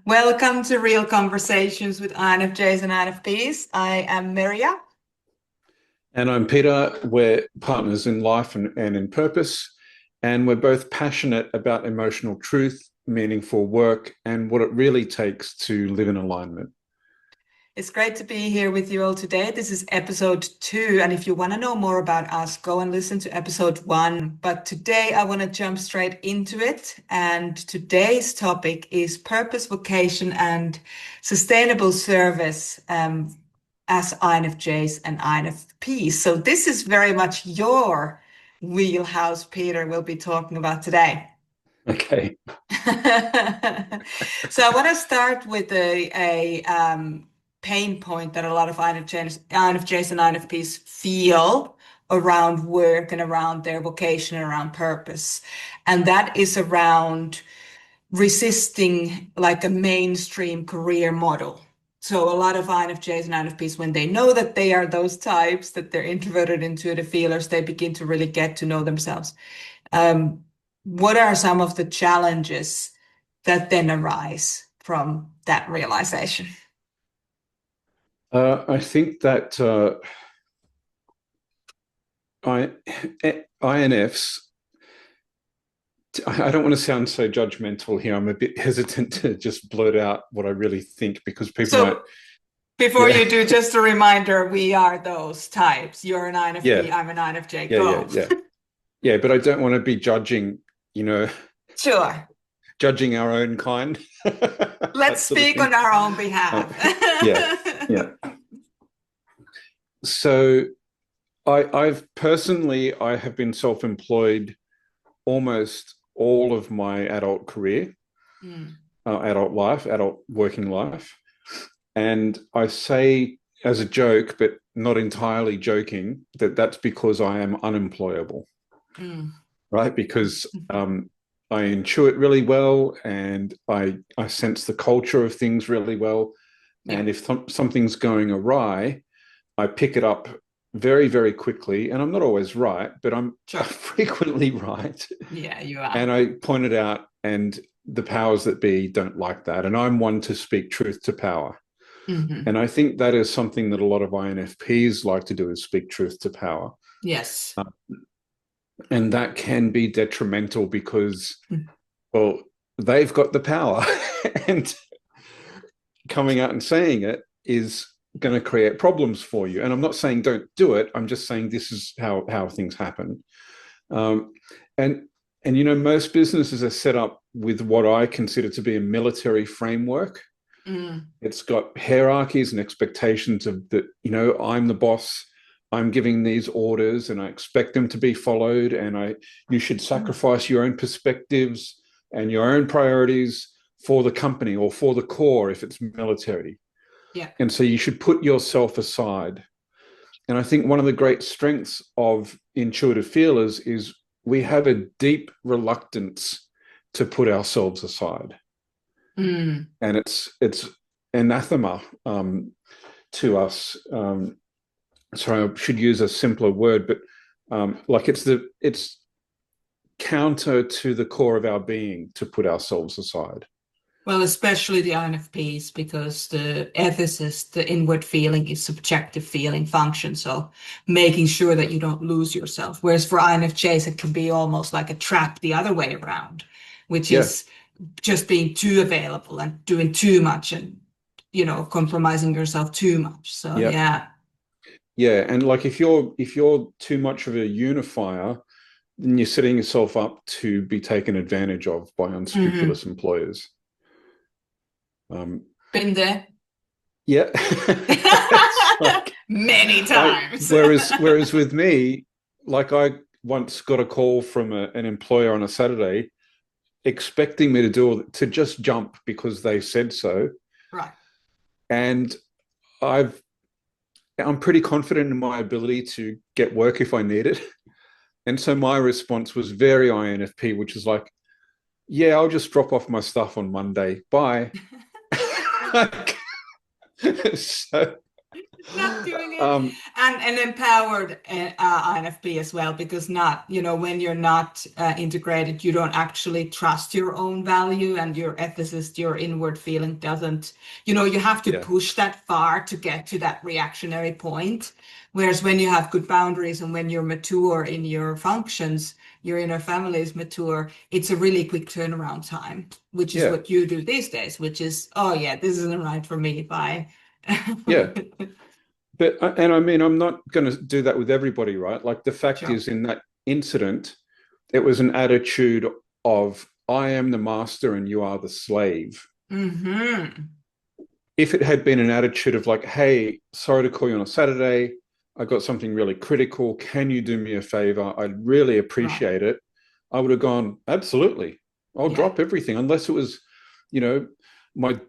Welcome to Real Conversations with INFJs and INFPs. I am Merja. And I'm Peter. We're partners in life and in purpose. And we're both passionate about emotional truth, meaningful work, and what it really takes to live in alignment. It's great to be here with you all today. This is episode 2. And if you want to know more about us, go and listen to episode 1. But today I want to jump straight into it. And today's topic is purpose, vocation, and sustainable service as INFJs and INFPs. So this is very much your wheelhouse, Peter, we'll be talking about today. Okay. So I want to start with a pain point that a lot of INFJs and INFPs feel around work and around their vocation and around purpose. And that is around resisting like a mainstream career model. So a lot of INFJs and INFPs, when they know that they are those types, that they're introverted, intuitive feelers, they begin to really get to know themselves. What are some of the challenges that then arise from that realization? I think that INFs, I don't want to sound so judgmental here. I'm a bit hesitant to just blurt out what I really think because people might. Before you do, just a reminder, we are those types. You're an INFP, I'm an INFJ. Yeah, but I don't want to be judging, Sure. Judging our own kind. Let's speak on our own behalf. Yeah. So I have been self-employed almost all of my adult career, adult working life. And I say as a joke, but not entirely joking, that that's because I am unemployable, right? Because I intuit really well, and I sense the culture of things really well. Yeah. And if something's going awry, I pick it up very, very quickly. And I'm not always right, but I'm frequently right. Yeah, you are. And I point it out, and the powers that be don't like that. And I'm one to speak truth to power. Mm-hmm. And I think that is something that a lot of INFPs like to do, is speak truth to power. Yes. And that can be detrimental because, well, they've got the power and coming out and saying it is going to create problems for you. And I'm not saying don't do it. I'm just saying this is how things happen. And most businesses are set up with what I consider to be a military framework. It's got hierarchies and expectations of that, I'm the boss. I'm giving these orders and I expect them to be followed, and you should sacrifice your own perspectives and your own priorities for the company or for the core if it's military. Yeah. And so you should put yourself aside. And I think one of the great strengths of intuitive feelers is we have a deep reluctance to put ourselves aside. And it's anathema to us. Sorry, I should use a simpler word, but it's counter to the core of our being to put ourselves aside. Well, especially the INFPs, because the ethicist, the inward feeling is subjective feeling function. So making sure that you don't lose yourself. Whereas for INFJs, it can be almost like a trap the other way around, which is just being too available and doing too much and, compromising yourself too much. So, yeah. Yeah, and like if you're too much of a unifier, then you're setting yourself up to be taken advantage of by unscrupulous employers. Been there. Yeah. Many times. Whereas with me, like I once got a call from an employer on a Saturday expecting me to just jump because they said so. Right. And I'm pretty confident in my ability to get work if I need it. And so my response was very INFP, which is like, yeah, I'll just drop off my stuff on Monday. Bye. So not doing it. Um, And an empowered INFP as well, because not, when you're not integrated, you don't actually trust your own value, and your ethicist, your inward feeling doesn't, you have to yeah, push that far to get to that reactionary point. Whereas when you have good boundaries and when you're mature in your functions, your inner family is mature, it's a really quick turnaround time, which is yeah, what you do these days, which is, oh yeah, this isn't right for me. Bye. yeah. But and I mean, I'm not going to do that with everybody, right? Like the fact Sure. is, in that incident, it was an attitude of I am the master and you are the slave. Mm-hmm. If it had been an attitude of like, hey, sorry to call you on a Saturday, I got something really critical. Can you do me a favor? I'd really Right. appreciate it. I would have gone, absolutely. I'll Yeah. drop everything, unless it was, you know, my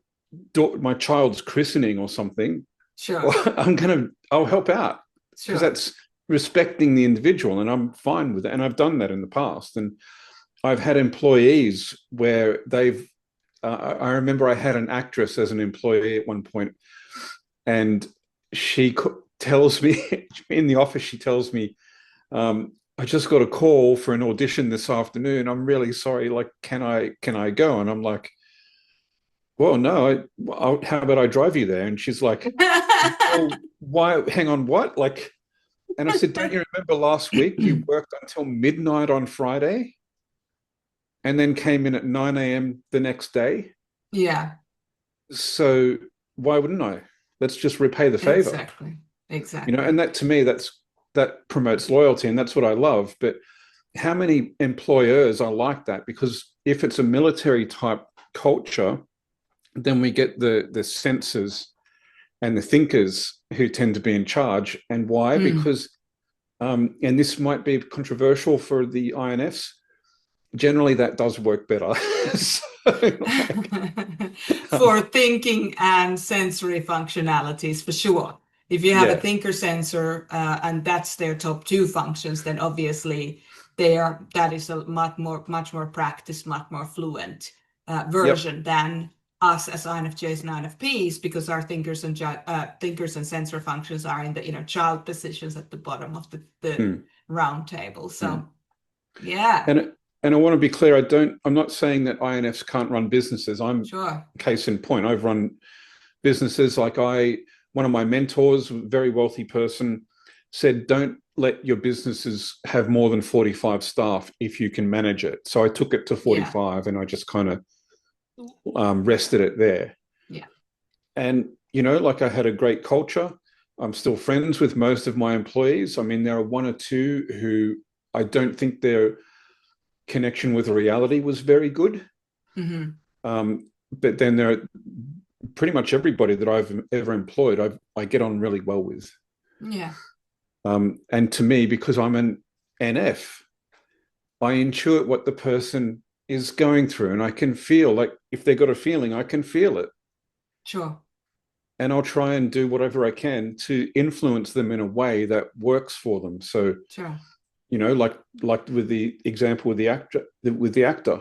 my child's christening or something. Well, Sure. I'll help out because Sure. that's respecting the individual, and I'm fine with it. And I've done that in the past. And I've had employees where they've, I remember I had an actress as an employee at one point, and she tells me in the office, she tells me, I just got a call for an audition this afternoon. I'm really sorry. Like, can I go? And I'm like, well, no, how about I drive you there? And she's like, well, why? Hang on, what? Like, and I said, don't you remember last week you worked until midnight on Friday and then came in at 9 a.m. the next day? Yeah, So why wouldn't I? Let's just repay the favor, exactly. And Exactly. that to me, that promotes loyalty, and that's what I love. But how many employers are like that? Because if it's a military type culture, then we get the censors and the thinkers who tend to be in charge. And why? Mm. Because, and this might be controversial for the INFs, generally that does work better. So, like, For thinking and sensory functionalities, for sure. If you have a yeah, thinker sensor and that's their top two functions, then obviously that is a much more practiced, much more fluent yep, version than us as INFJs and INFPs, because our thinkers and sensor functions are in the inner child positions at the bottom of the mm, round table. mm. So yeah, and and I want to be clear. I'm not saying that INFs can't run businesses. I'm sure, case in point. I've run businesses. One of my mentors, a very wealthy person, said, don't let your businesses have more than 45 staff if you can manage it. So I took it to yeah, 45 and I just kind of rested it there. yeah, And, like I had a great culture. I'm still friends with most of my employees. I mean, there are one or two who I don't think their connection with reality was very good. hmm, But then there are pretty much everybody that I've ever employed, I get on really well with. yeah, And to me, because I'm an NF, I intuit what the person is going through, and I can feel like if they've got a feeling, I can feel it. sure, And I'll try and do whatever I can to influence them in a way that works for them. So, sure, like with the example with the actor,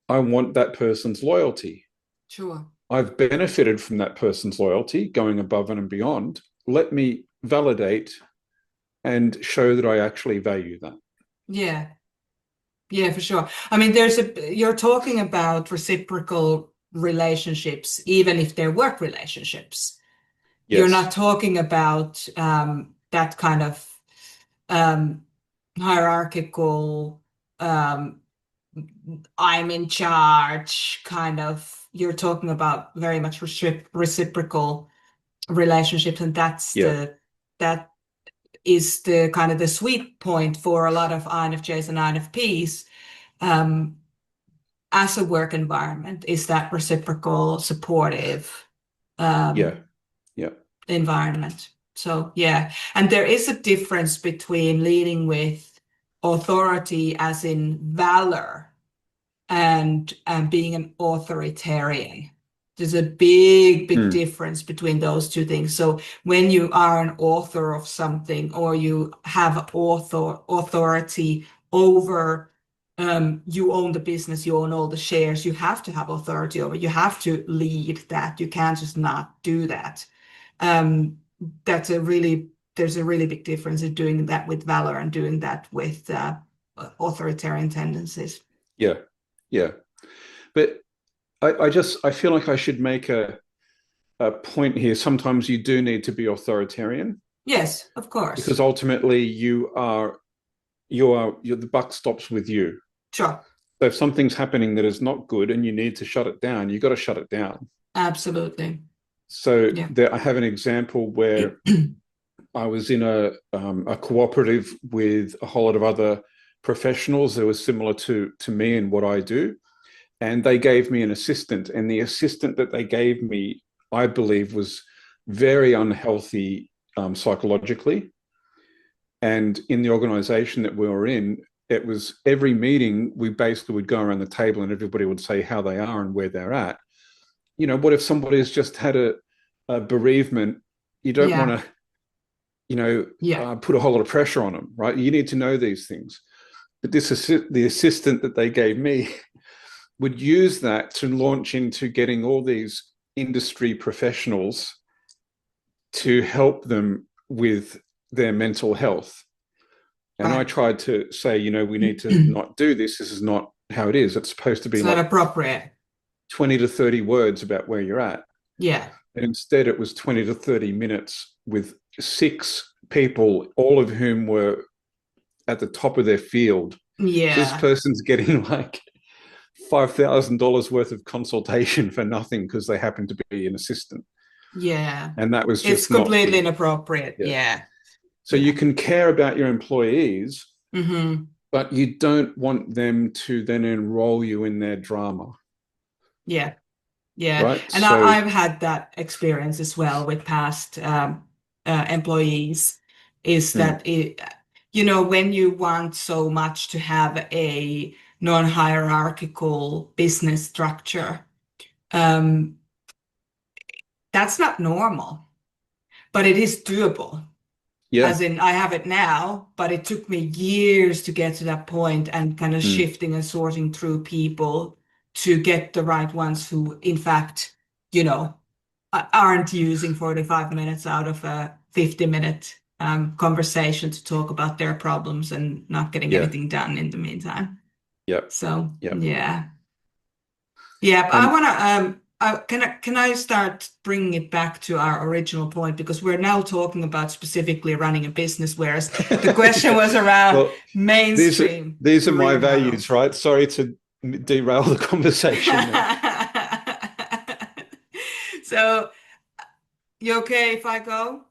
I want that person's loyalty. sure. I've benefited from that person's loyalty, going above and beyond. Let me validate and show that I actually value that. Yeah, yeah, for sure. I mean, you're talking about reciprocal relationships, even if they're work relationships. You're not Yes. talking about that kind of um, hierarchical, um, I'm in charge kind of. You're talking about very much reciprocal relationships, and Yeah. that is the kind of the sweet point for a lot of INFJs and INFPs um, as a work environment, is that reciprocal, supportive Yeah. um, Yeah. environment. So yeah, and there is a difference between leading with authority, as in valor, and being an authoritarian. There's a big Mm. difference between those two things. So when you are an author of something, or you have authority over, you own the business, you own all the shares, you have to have authority over, you have to lead that. You can't just not do that. That's there's a really big difference in doing that with valor and doing that with authoritarian tendencies. Yeah, yeah. But I feel like I should make a point here. Sometimes you do need to be authoritarian. Yes, of course. Because ultimately the buck stops with you. Sure. So if something's happening that is not good and you need to shut it down, you got to shut it down. Absolutely. So Yeah. I have an example where I was in a cooperative with a whole lot of other professionals that were similar to me and what I do. And they gave me an assistant. And the assistant that they gave me, I believe, was very unhealthy psychologically. And in the organization that we were in, it was every meeting, we basically would go around the table and everybody would say how they are and where they're at. What if somebody's just had a bereavement? You don't want to, put a whole lot of pressure on them, right? You need to know these things. But the assistant that they gave me would use that to launch into getting all these industry professionals to help them with their mental health. And I tried to say, we need to not do this. This is not how it is. It's supposed to be it's like not appropriate. 20 to 30 words about where you're at. Yeah. And instead, it was 20 to 30 minutes with 6 people, all of whom were at the top of their field. Yeah. So this person's getting like $5,000 worth of consultation for nothing because they happen to be an assistant. Yeah. And that was just it's completely inappropriate. Yeah. So you can care about your employees, Mm-hmm. but you don't want them to then enroll you in their drama. Yeah. Yeah. Right. And I've had that experience as well with past employees, is that when you want so much to have a non-hierarchical business structure, that's not normal, but it is doable. Yeah. As in, I have it now, but it took me years to get to that point and kind of shifting and sorting through people to get the right ones who, in fact, aren't using 45 minutes out of a 50-minute conversation to talk about their problems and not getting anything done in the meantime. Yep. So, Yep. yeah. Yeah, but I want to, can I start bringing it back to our original point, because we're now talking about specifically running a business, whereas the question was around mainstream. These are my values, right? Sorry to derail the conversation. So, you okay if I go?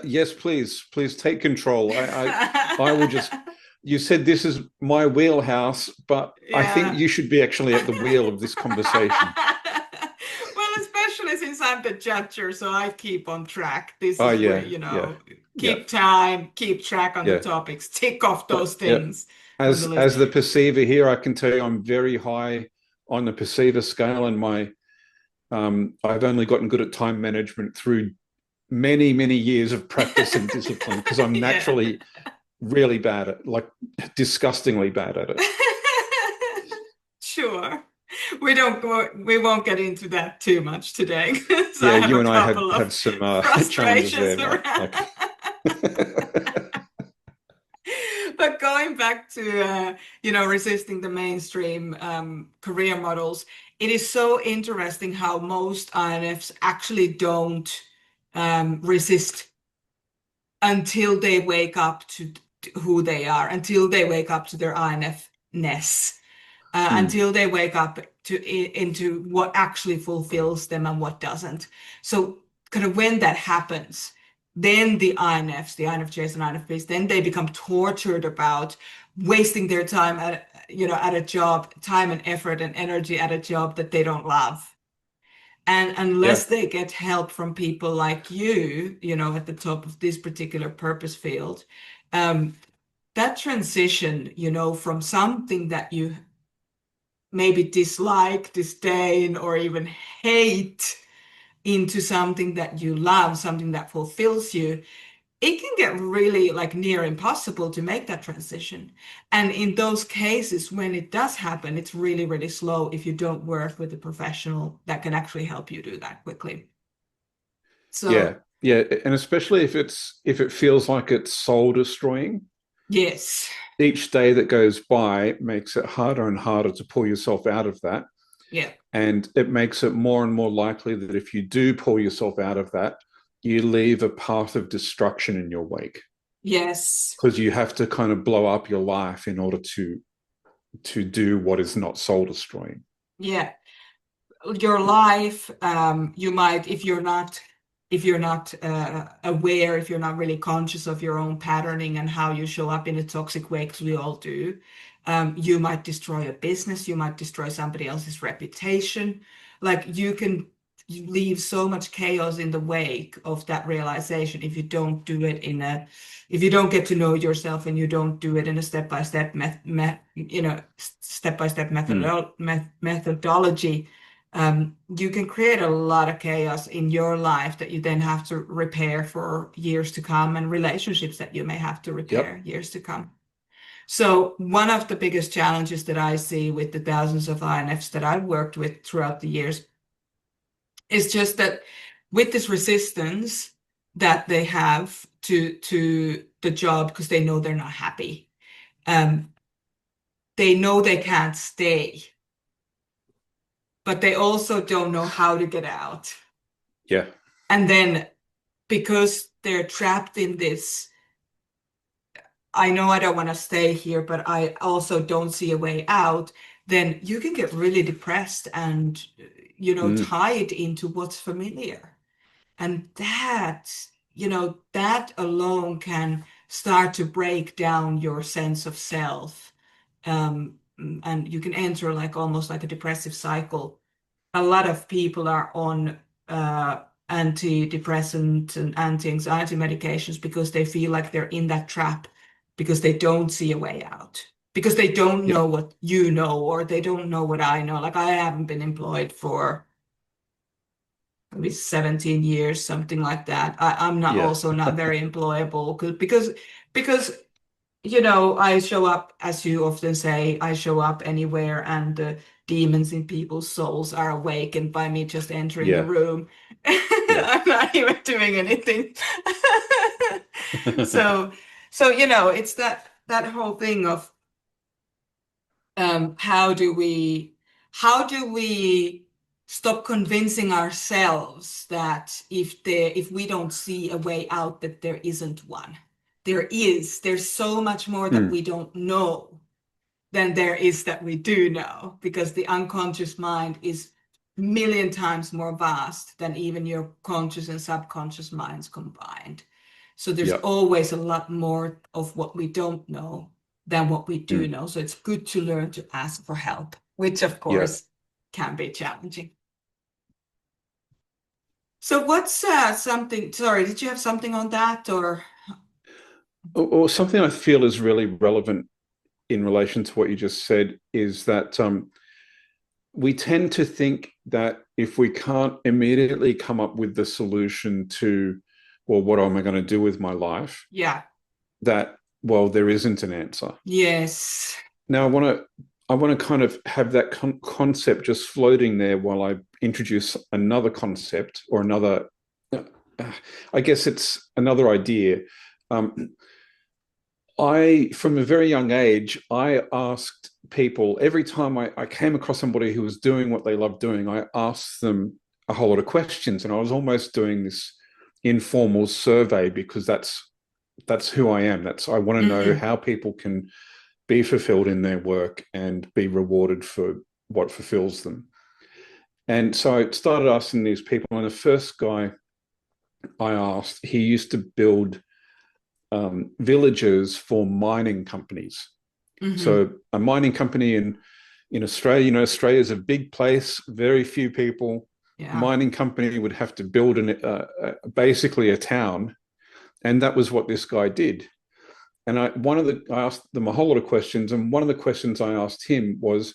Yes, please. Please take control. I will just. You said this is my wheelhouse, but I think you should be actually at the wheel of this conversation. Well, especially since I'm the judger, so I keep on track. This is where, keep time, keep track on the topics, tick off those things. As the perceiver here, I can tell you I'm very high on the perceiver scale, and I've only gotten good at time management through many, many years of practice and discipline, because I'm naturally really bad at, like, disgustingly bad at it. Sure. We won't get into that too much today. So you and I have some challenges there. But going back to resisting the mainstream career models, it is so interesting how most INFs actually don't resist until they wake up to who they are, until they wake up to their INF-ness, until they wake up into what actually fulfills them and what doesn't. So kind of when that happens, then the INFs, the INFJs and INFPs, then they become tortured about wasting their time at a job, time and effort and energy at a job that they don't love. And unless they get help from people like you, at the top of this particular purpose field, that transition, from something that you maybe dislike, disdain, or even hate into something that you love, something that fulfills you, it can get really like near impossible to make that transition. And in those cases, when it does happen, it's really, really slow if you don't work with a professional that can actually help you do that quickly. Yeah. So Yeah. And especially if it feels like it's soul destroying, yes, each day that goes by makes it harder and harder to pull yourself out of that. yeah, And it makes it more and more likely that if you do pull yourself out of that, you leave a path of destruction in your wake, yes, because you have to kind of blow up your life in order to do what is not soul destroying. yeah. Your life, you might, if you're not aware, if you're not really conscious of your own patterning and how you show up in a toxic way, because we all do, you might destroy a business, you might destroy somebody else's reputation. Like you can leave so much chaos in the wake of that realization if you don't do it if you don't get to know yourself and you don't do it in a step-by-step step-by-step Mm. methodology. You can create a lot of chaos in your life that you then have to repair for years to come, and relationships that you may have to Yep. repair years to come. So one of the biggest challenges that I see with the thousands of INFs that I've worked with throughout the years is just that with this resistance that they have to the job because they know they're not happy, um, they know they can't stay, but they also don't know how to get out. Yeah. And then because they're trapped in this, I know I don't want to stay here, but I also don't see a way out, then you can get really depressed and, Mm. tied into what's familiar. And that alone can start to break down your sense of self. And you can enter like almost like a depressive cycle. A lot of people are on antidepressant and anti-anxiety medications because they feel like they're in that trap because they don't see a way out. Because they don't Yeah. know what you know, or they don't know what I know. Like I haven't been employed for maybe 17 years, something like that. I'm not Yeah. also not very employable because I show up, as you often say, I show up anywhere, and the demons in people's souls are awakened by me just entering the Yeah. room. Yeah. I'm not even doing anything. So, it's that whole thing of how do we stop convincing ourselves that if we don't see a way out, that there isn't one. There's so much more that Mm. we don't know than there is that we do know, because the unconscious mind is a million times more vast than even your conscious and subconscious minds combined. So there's Yeah. always a lot more of what we don't know than what we do Mm. know. So it's good to learn to ask for help, which of Yeah. course can be challenging. So what's something, sorry, did you have something on that or? Or something I feel is really relevant in relation to what you just said is that we tend to think that if we can't immediately come up with the solution to, well, what am I going to do with my life? Yeah. That, well, there isn't an answer. Yes. Now, I want to kind of have that concept just floating there while I introduce another concept or another. Uh, I guess it's another idea. Um, from a very young age, I asked people every time I came across somebody who was doing what they loved doing, I asked them a whole lot of questions, and I was almost doing this informal survey because that's who I am. I want to know Mm, how people can be fulfilled in their work and be rewarded for what fulfills them. And so I started asking these people, and the first guy I asked, he used to build villages for mining companies. hmm. So a mining company in Australia, Australia is a big place, very few people. Yeah. Mining company would have to build basically a town, and that was what this guy did. And I asked them a whole lot of questions, and one of the questions I asked him was,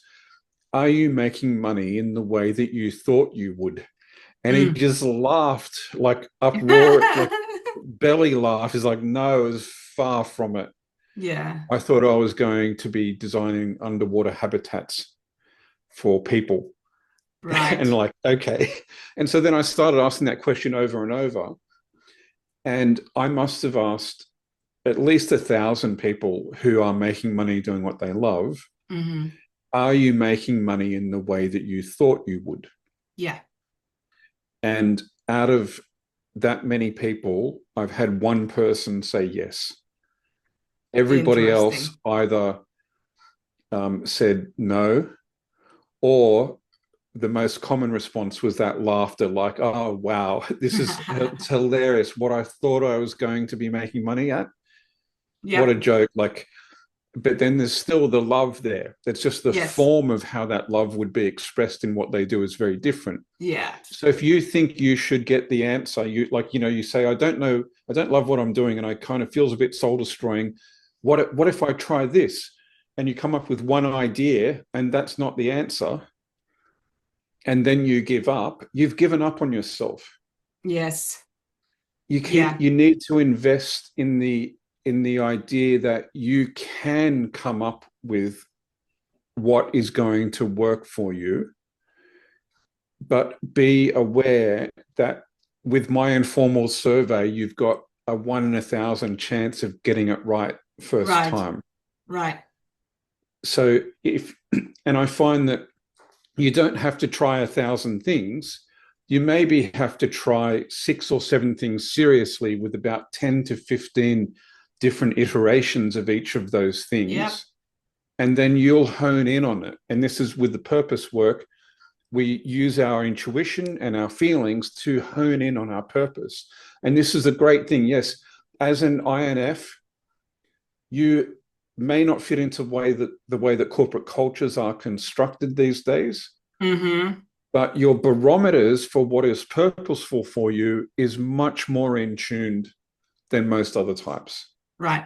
"Are you making money in the way that you thought you would?" And he Mm. just laughed, like uproar, like belly laugh. He's like, "No, it was far from it. Yeah. I thought I was going to be designing underwater habitats for people." Right. And like, okay. And so then I started asking that question over and over. And I must have asked at least 1,000 people who are making money doing what they love, Mm-hmm. are you making money in the way that you thought you would? Yeah. And out of that many people, I've had one person say yes. Everybody else Interesting. either said no, or the most common response was that laughter, like, oh, wow, this is it's hilarious. What I thought I was going to be making money at, what a Yep. joke. Like, but then there's still the love there. It's just the Yes. form of how that love would be expressed in what they do is very different. Yeah. So if you think you should get the answer, you like, you say, I don't know, I don't love what I'm doing, and I kind of feels a bit soul destroying. What if I try this? And you come up with one idea and that's not the answer, and then you give up, you've given up on yourself. Yes. You Yeah. need to invest in the idea that you can come up with what is going to work for you, but be aware that with my informal survey, you've got a 1 in 1,000 chance of getting it right first Right. time. Right. So and I find that you don't have to try 1,000 things. You maybe have to try 6 or 7 things seriously with about 10 to 15 different iterations of each of those Yep. things. And then you'll hone in on it. And this is with the purpose work. We use our intuition and our feelings to hone in on our purpose. And this is a great thing. Yes, as an INF, you may not fit into the way that corporate cultures are constructed these days, Mm-hmm. but your barometers for what is purposeful for you is much more in tuned than most other types. Right.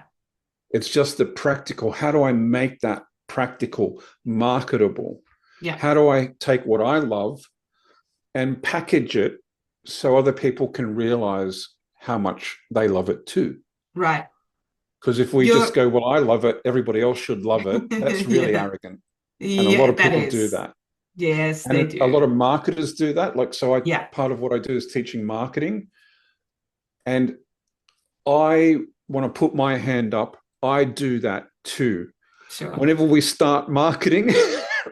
It's just the practical. How do I make that practical, marketable? Yeah. How do I take what I love and package it so other people can realize how much they love it too? Right. Because if we just You're go, well, I love it, everybody else should love it, that's really yeah. arrogant. And a lot Yeah, of that people do is. that. Yes, they And a lot do. of marketers do that. Like, so Yeah. part of what I do is teaching marketing. And I want to put my hand up. I do that too. Sure. Whenever we start marketing,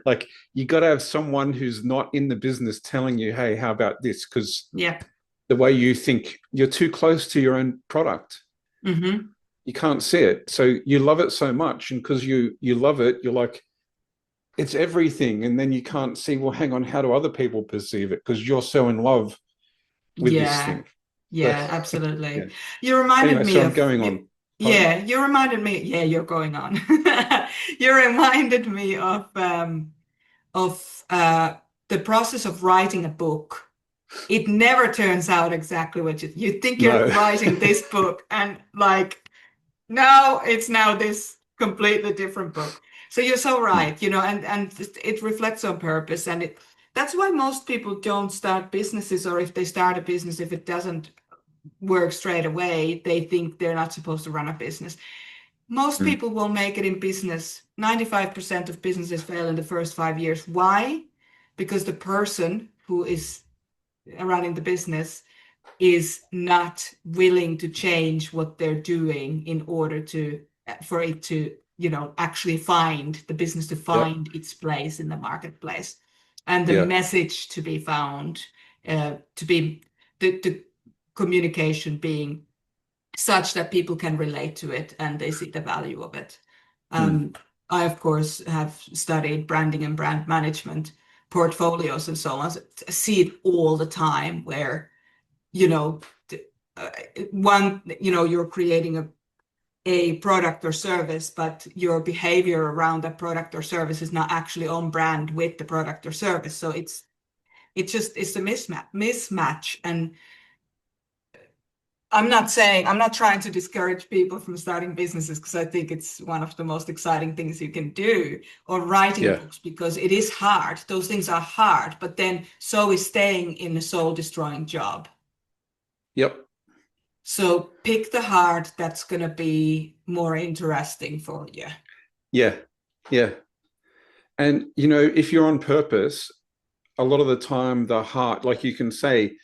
like you got to have someone who's not in the business telling you, hey, how about this? Because Yep. the way you think, you're too close to your own product. Mm-hmm. You can't see it. So you love it so much. And because you love it, you're like, it's everything. And then you can't see, well, hang on, how do other people perceive it? Because you're so in love with this Yeah. thing. So, Yeah, yeah. absolutely. You reminded Anyway, me so I'm of going you, on. Pardon? yeah, you reminded me, yeah, you're going on. You reminded me of the process of writing a book. It never turns out exactly what you think you're No. writing this book, and like no, it's now this completely different book. So you're so right, and it reflects on purpose, and that's why most people don't start businesses, or if they start a business, if it doesn't work straight away, they think they're not supposed to run a business. Most Mm. people will make it in business. 95% of businesses fail in the first 5 years. Why? Because the person who is running the business is not willing to change what they're doing in order to for it to actually find the business to Yep. find its place in the marketplace, and the Yeah. message to be found, to be the communication being such that people can relate to it and they see the value of it. Mm. um, I of course have studied branding and brand management, portfolios and so on. So I see it all the time where you know, uh, you're creating a product or service, but your behavior around that product or service is not actually on brand with the product or service. So it's a mismatch. And I'm not trying to discourage people from starting businesses, because I think it's one of the most exciting things you can do, or writing Yeah. books, because it is hard. Those things are hard, but then so is staying in a soul destroying job. Yep. So pick the heart that's going to be more interesting for you. Yeah. Yeah. And if you're on purpose, a lot of the time the hard, like you can say,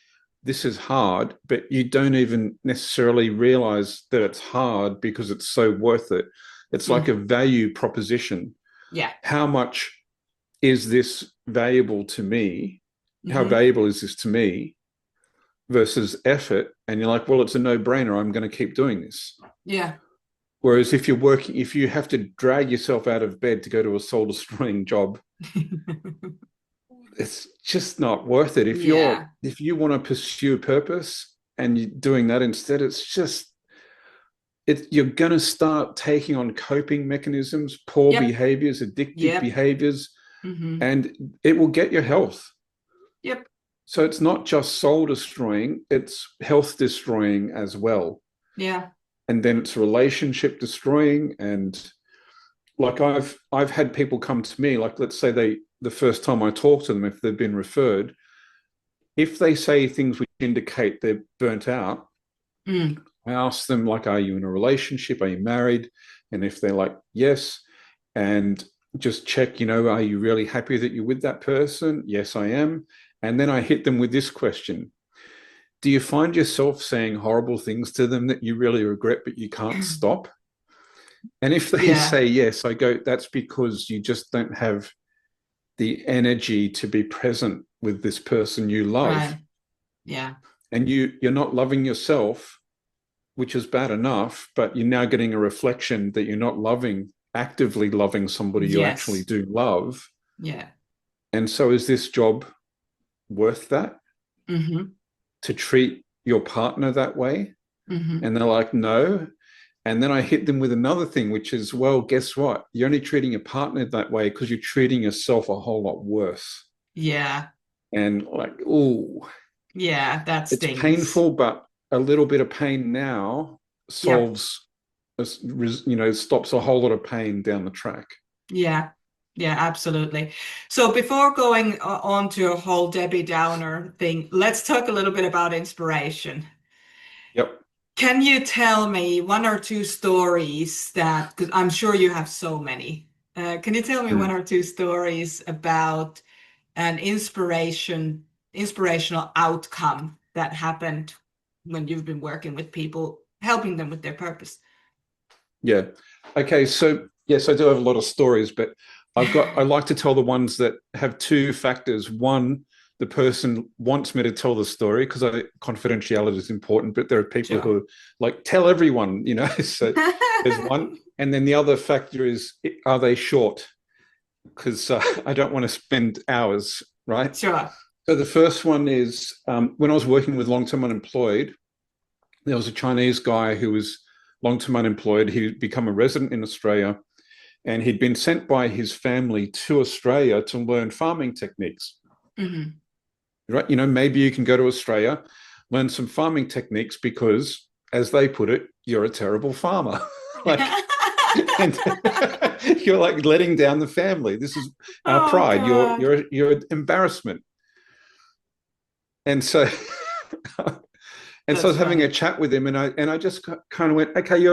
this is hard, but you don't even necessarily realize that it's hard because it's so worth it. It's like a value proposition. Yeah. How much is this valuable to me? How valuable is this to me versus effort? And you're like, well, it's a no-brainer. I'm going to keep doing this. Yeah. Whereas if you're working, if you have to drag yourself out of bed to go to a soul-destroying job, it's just not worth it. If you want to pursue purpose and you're doing that instead, you're going to start taking on coping mechanisms, poor behaviors, addictive behaviors, and it will get your health. Yep. So it's not just soul destroying, it's health destroying as well. Yeah. And then it's relationship destroying. And like I've had people come to me, like let's say the first time I talk to them, if they've been referred, if they say things which indicate they're burnt out, I ask them, like, are you in a relationship? Are you married? And if they're like, yes, and just check, are you really happy that you're with that person? Yes, I am. And then I hit them with this question. Do you find yourself saying horrible things to them that you really regret, but you can't stop? And if they say yes, I go, that's because you just don't have the energy to be present with this person you love. Right. Yeah. And you're not loving yourself, which is bad enough, but you're now getting a reflection that you're not actively loving somebody you actually do love. Yeah. And so is this job worth that? To treat your partner that way? And they're like, no. And then I hit them with another thing, which is, well, guess what? You're only treating your partner that way because you're treating yourself a whole lot worse. Yeah. And like, ooh. Yeah, that stinks. It's painful, but a little bit of pain now solves, stops a whole lot of pain down the track. Yeah. Yeah, absolutely. So before going on to a whole Debbie Downer thing, let's talk a little bit about inspiration. Yep. Can you tell me one or two stories because I'm sure you have so many. Can you tell me one or two stories about an inspirational outcome that happened when you've been working with people, helping them with their purpose? Yeah. Okay. So yes, I do have a lot of stories, but I like to tell the ones that have two factors. One, the person wants me to tell the story because confidentiality is important, but there are people who like tell everyone, so there's one. And then the other factor is, are they short? Because I don't want to spend hours, right? Sure. So the first one is when I was working with long-term unemployed, there was a Chinese guy who was long-term unemployed. He'd become a resident in Australia, and he'd been sent by his family to Australia to learn farming techniques. Right? Maybe you can go to Australia, learn some farming techniques because, as they put it, you're a terrible farmer. And you're like letting down the family. This is our pride. You're an embarrassment. And so, I was having a chat with him, and I just kind of went, okay,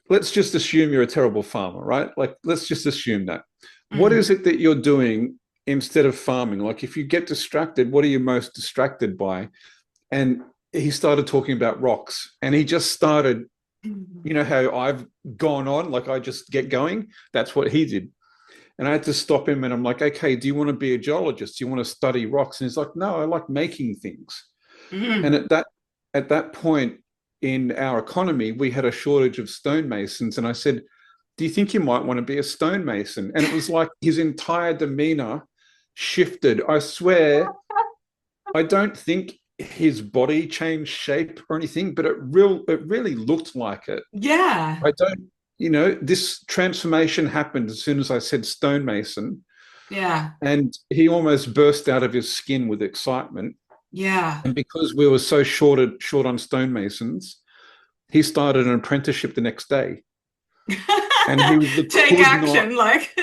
let's just assume you're a terrible farmer, right? Like, let's just assume that. What is it that you're doing instead of farming? Like, if you get distracted, what are you most distracted by? And he started talking about rocks, and he just started, how I've gone on, like I just get going. That's what he did. And I had to stop him, and I'm like, okay, do you want to be a geologist? Do you want to study rocks? And he's like, no, I like making things. And at that point in our economy, we had a shortage of stonemasons. And I said, do you think you might want to be a stonemason? And it was like his entire demeanor shifted. I swear, I don't think his body changed shape or anything, but it really looked like it. Yeah. I don't, this transformation happened as soon as I said stonemason. Yeah. And he almost burst out of his skin with excitement. Yeah. And because we were so short on stonemasons, he started an apprenticeship the next day. And he was take action, like.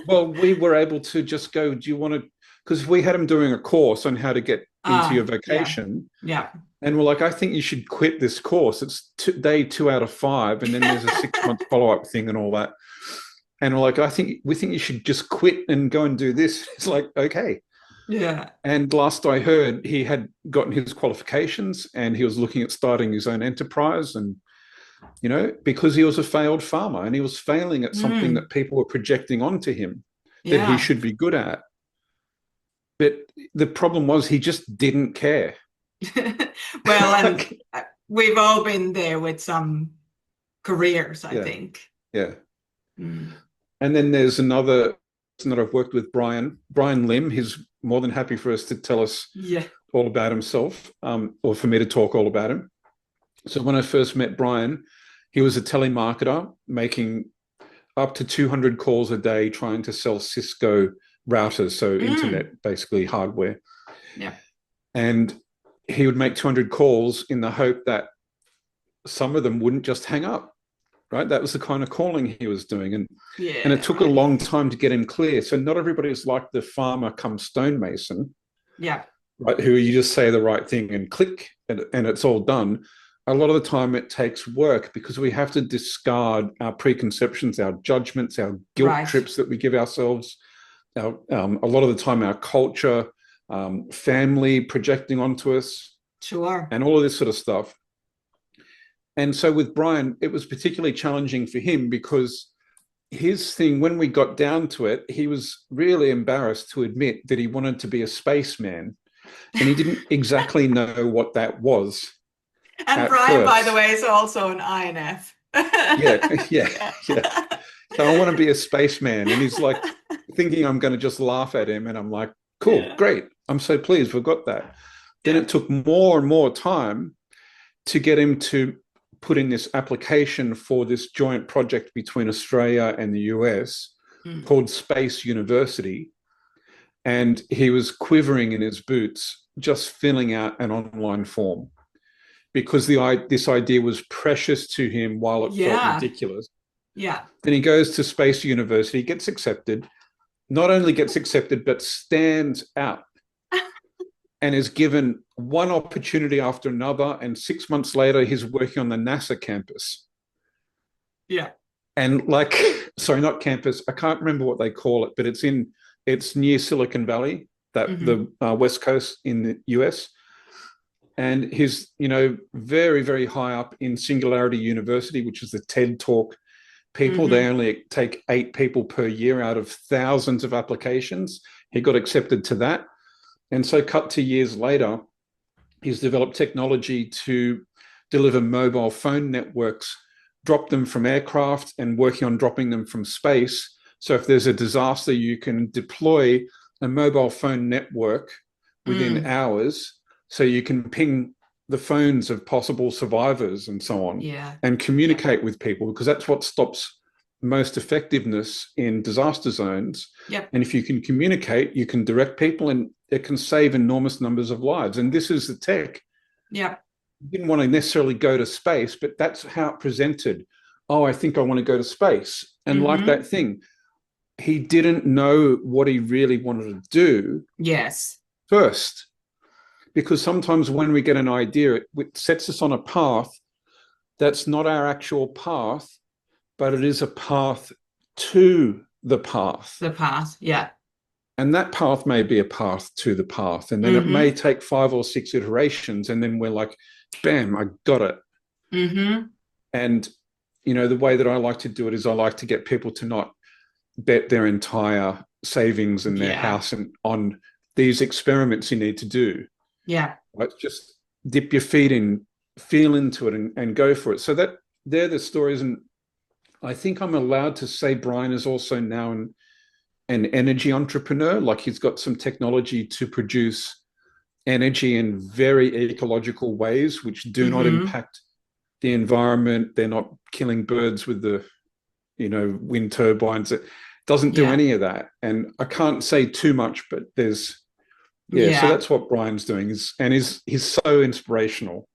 Well, we were able to just go, do you want to, because we had him doing a course on how to get into your vocation. Yeah. And we're like, I think you should quit this course. It's day 2 out of 5. And then there's a 6-month follow-up thing and all that. And we're like, we think you should just quit and go and do this. It's like, okay. Yeah. And last I heard, he had gotten his qualifications and he was looking at starting his own enterprise. And, because he was a failed farmer and he was failing at something Mm. that people were projecting onto him that he Yeah. should be good at. But the problem was he just didn't care. Well, and we've all been there with some careers, I Yeah, think. yeah. Mm. And then there's another person that I've worked with, Brian Lim. He's more than happy for us to tell us Yeah. all about himself, or for me to talk all about him. So when I first met Brian, he was a telemarketer making up to 200 calls a day trying to sell Cisco routers, so internet, basically hardware. Yeah. And he would make 200 calls in the hope that some of them wouldn't just hang up, right? That was the kind of calling he was doing. And it Yeah, took a right. long time to get him clear. So not everybody is like the farmer come stonemason, Yeah. right? Who you just say the right thing and click and it's all done. A lot of the time it takes work because we have to discard our preconceptions, our judgments, our guilt Right. trips that we give ourselves, a lot of the time our culture, family projecting onto us, Sure. and all of this sort of stuff. And so with Brian, it was particularly challenging for him because his thing, when we got down to it, he was really embarrassed to admit that he wanted to be a spaceman. And he didn't exactly know what that was And at Brian, by the first. way, is also an INF. Yeah, yeah, yeah. Yeah. So I want to be a spaceman. And he's like thinking I'm going to just laugh at him. And I'm like, cool, Yeah. great. I'm so pleased we've got that. Then Yeah. it took more and more time to get him to put in this application for this joint project between Australia and the US called Space University. And he was quivering in his boots, just filling out an online form because this idea was precious to him while it felt Yeah. ridiculous. Yeah. Then he goes to Space University, gets accepted, not only gets accepted, but stands out and is given one opportunity after another. And 6 months later, he's working on the NASA campus. Yeah. And sorry, not campus. I can't remember what they call it, but it's near Silicon Valley, that the West Coast in the US. And he's, very, very high up in Singularity University, which is the TED Talk people. They only take 8 people per year out of thousands of applications. He got accepted to that. And so cut to years later, he's developed technology to deliver mobile phone networks, drop them from aircraft and working on dropping them from space. So if there's a disaster, you can deploy a mobile phone network within hours so you can ping the phones of possible survivors and so on, and communicate with people, because that's what stops most effectiveness in disaster zones. And if you can communicate, you can direct people and it can save enormous numbers of lives. And this is the tech. Yeah. Didn't want to necessarily go to space, but that's how it presented. Oh, I think I want to go to space. And like that thing, he didn't know what he really wanted to do. Yes. First, because sometimes when we get an idea, it sets us on a path that's not our actual path, but it is a path to the path. The path. Yeah. And that path may be a path to the path. And then it may take 5 or 6 iterations. And then we're like, bam, I got it. And, the way that I like to do it is I like to get people to not bet their entire savings and their house on these experiments you need to do. Yeah. Right? Just dip your feet in, feel into it and go for it. So they're the stories. And I think I'm allowed to say Brian is also now an energy entrepreneur. Like he's got some technology to produce energy in very ecological ways, which do not impact the environment. They're not killing birds with the, wind turbines. It doesn't do any of that. And I can't say too much, but there's, so that's what Brian's doing he's so inspirational.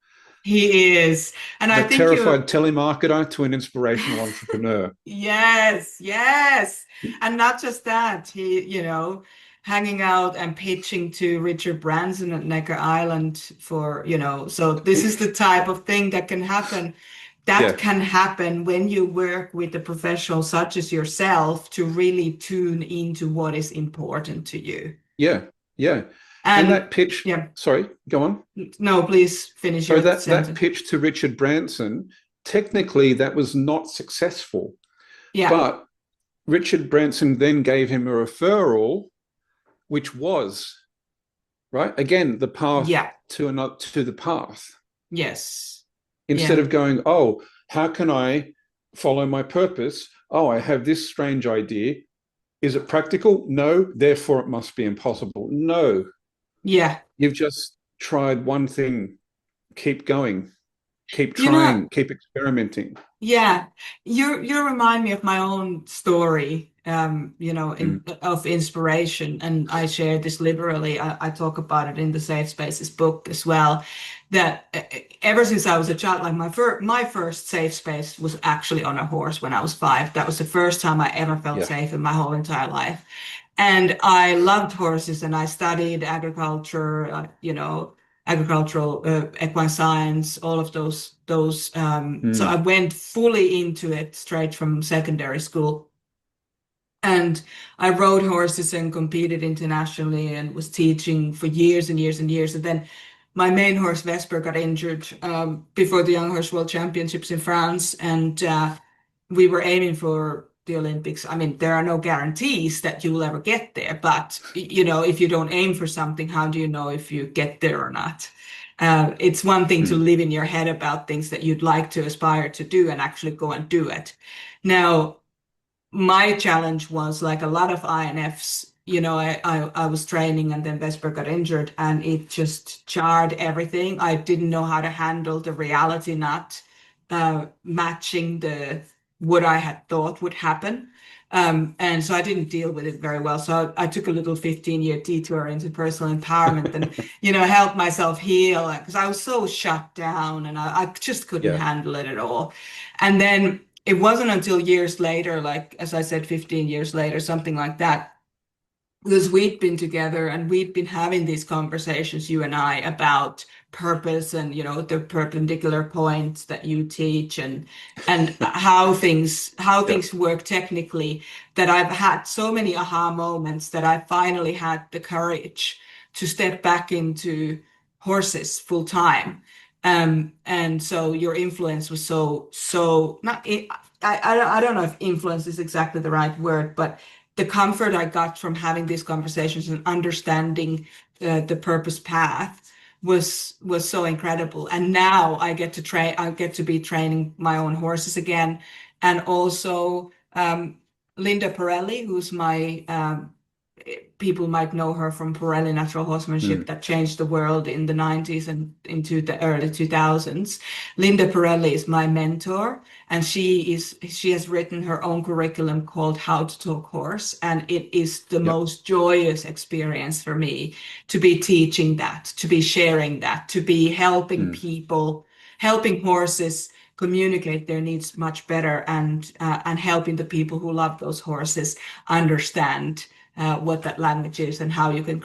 He is. And I The think terrified telemarketer to an inspirational entrepreneur. Yes, yes. And not just that, he, hanging out and pitching to Richard Branson at Necker Island for, so this is the type of thing that can happen. That can happen when you work with a professional such as yourself to really tune into what is important to you. Yeah. Yeah. And And that pitch, yeah, sorry, go on. no, please finish So your that sentence. pitch to Richard Branson, technically that was not successful. Yeah, But Richard Branson then gave him a referral, which was, right, again, the path yeah, to the path. yes, Instead yeah. of going, oh, how can I follow my purpose? Oh, I have this strange idea. Is it practical? No, therefore it must be impossible. No, Yeah. you've just tried one thing. Keep going, keep You know, trying, keep experimenting. yeah, you remind me of my own story, Mm. of inspiration, and I share this liberally. I talk about it in the Safe Spaces book as well. That ever since I was a child, like my first safe space was actually on a horse when I was 5. That was the first time I ever felt Yeah. safe in my whole entire life, and I loved horses, and I studied agriculture, agricultural equine science, all of those. So I Mm. went fully into it straight from secondary school. And I rode horses and competed internationally and was teaching for years and years and years. And then my main horse, Vesper, got injured before the Young Horse World Championships in France. And we were aiming for the Olympics. I mean, there are no guarantees that you will ever get there, but if you don't aim for something, how do you know if you get there or not? It's one thing to Mm. live in your head about things that you'd like to aspire to do and actually go and do it. Now, my challenge was like a lot of INFs, I was training and then Vesper got injured and it just jarred everything. I didn't know how to handle the reality not matching what I had thought would happen. And so I didn't deal with it very well. So I took a little 15-year detour into personal empowerment and, helped myself heal because I was so shut down and I just couldn't Yeah. handle it at all. And then it wasn't until years later, like as I said, 15 years later, something like that, because we'd been together and we'd been having these conversations, you and I, about purpose and the perpendicular points that you teach and how things Yeah. work technically, that I've had so many aha moments that I finally had the courage to step back into horses full time. And so your influence was so not I don't know if influence is exactly the right word, but the comfort I got from having these conversations and understanding the purpose path was so incredible. And now I get to train. I get to be training my own horses again, and also Linda Pirelli, who's my people might know her from Pirelli Natural Horsemanship Mm. that changed the world in the 90s and into the early 2000s. Linda Pirelli is my mentor, and she has written her own curriculum called How to Talk Horse, and it is the Yeah. most joyous experience for me to be teaching that, to be sharing that, to be helping Mm. people, helping horses communicate their needs much better, and helping the people who love those horses understand what that language is and how uh, you can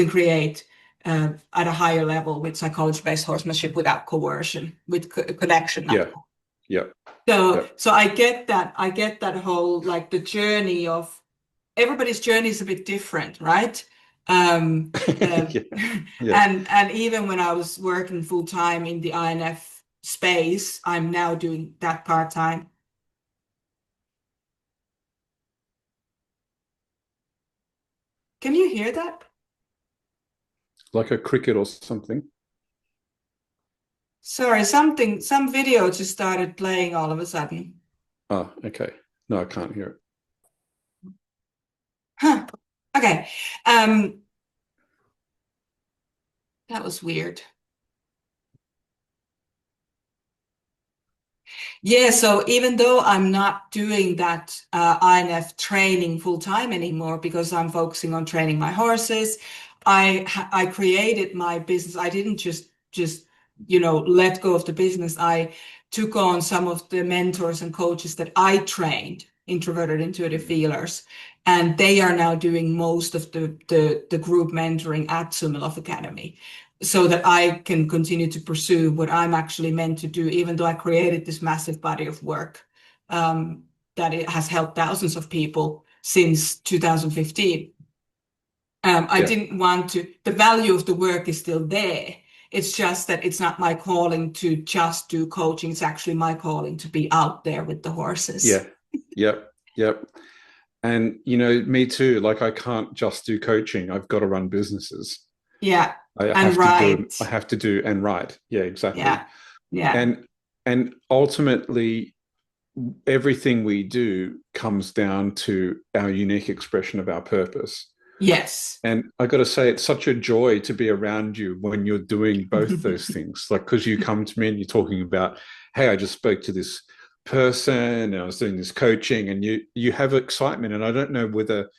create at a higher level with psychology-based horsemanship without coercion, with connection, not Yeah. Yeah. so. Yeah. So I get that whole like the journey of everybody's journey is a bit different, right? Uh, Yeah. Yeah. and even when I was working full time in the INF space, I'm now doing that part time. Can you hear that? Like a cricket or something. Sorry, some video just started playing all of a sudden. Oh, okay. No, I can't hear it. Huh. Okay. Um, that was weird. Yeah, so even though I'm not doing that INF training full time anymore because I'm focusing on training my horses, I created my business. I didn't just let go of the business. I took on some of the mentors and coaches that I trained, introverted intuitive feelers, and they are now doing most of the group mentoring at Sumiloff Academy so that I can continue to pursue what I'm actually meant to do, even though I created this massive body of work that it has helped thousands of people since 2015. I Yeah. didn't want to, the value of the work is still there. It's just that it's not my calling to just do coaching. It's actually my calling to be out there with the horses. Yeah. Yep. Yep. And me too. Like I can't just do coaching. I've got to run businesses. Yeah. I And have to do. I right. have to do and write. Yeah, exactly. Yeah. Yeah. And ultimately, everything we do comes down to our unique expression of our purpose. Yes. And I got to say, it's such a joy to be around you when you're doing both those things. Like, because you come to me and you're talking about, hey, I just spoke to this person and I was doing this coaching, and you have excitement. And I don't know whether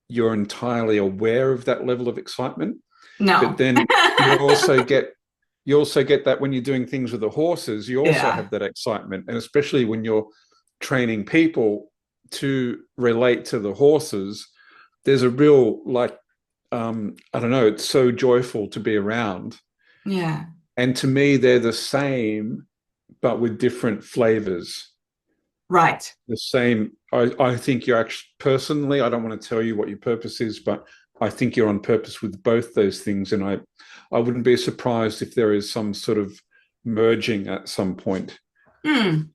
you're entirely aware of that level of excitement, but No. then you also get that when you're doing things with the horses, you also Yeah. have that excitement. And especially when you're training people to relate to the horses, there's a real, like, I don't know, it's so joyful to be around. Yeah. And to me, they're the same, but with different flavors. Right. The same. I think you're actually, personally, I don't want to tell you what your purpose is, but I think you're on purpose with both those things. And I wouldn't be surprised if there is some sort of merging at some point. Mm.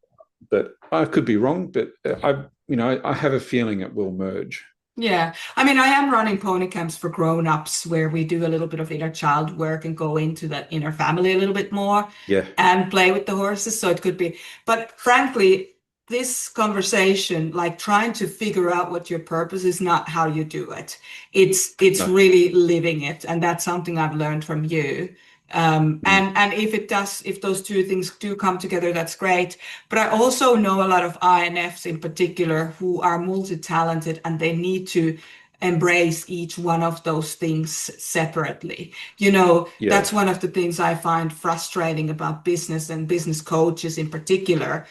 But I could be wrong, but I have a feeling it will merge. Yeah. I mean, I am running pony camps for grown-ups where we do a little bit of inner child work and go into that inner family a little bit more Yeah. and play with the horses. So it could be, but frankly, this conversation, like trying to figure out what your purpose is, not how you do it. It's No. really living it. And that's something I've learned from you. Mm. And if those two things do come together, that's great. But I also know a lot of INFs in particular who are multi-talented and they need to embrace each one of those things separately. Yeah. That's one of the things I find frustrating about business and business coaches in particular,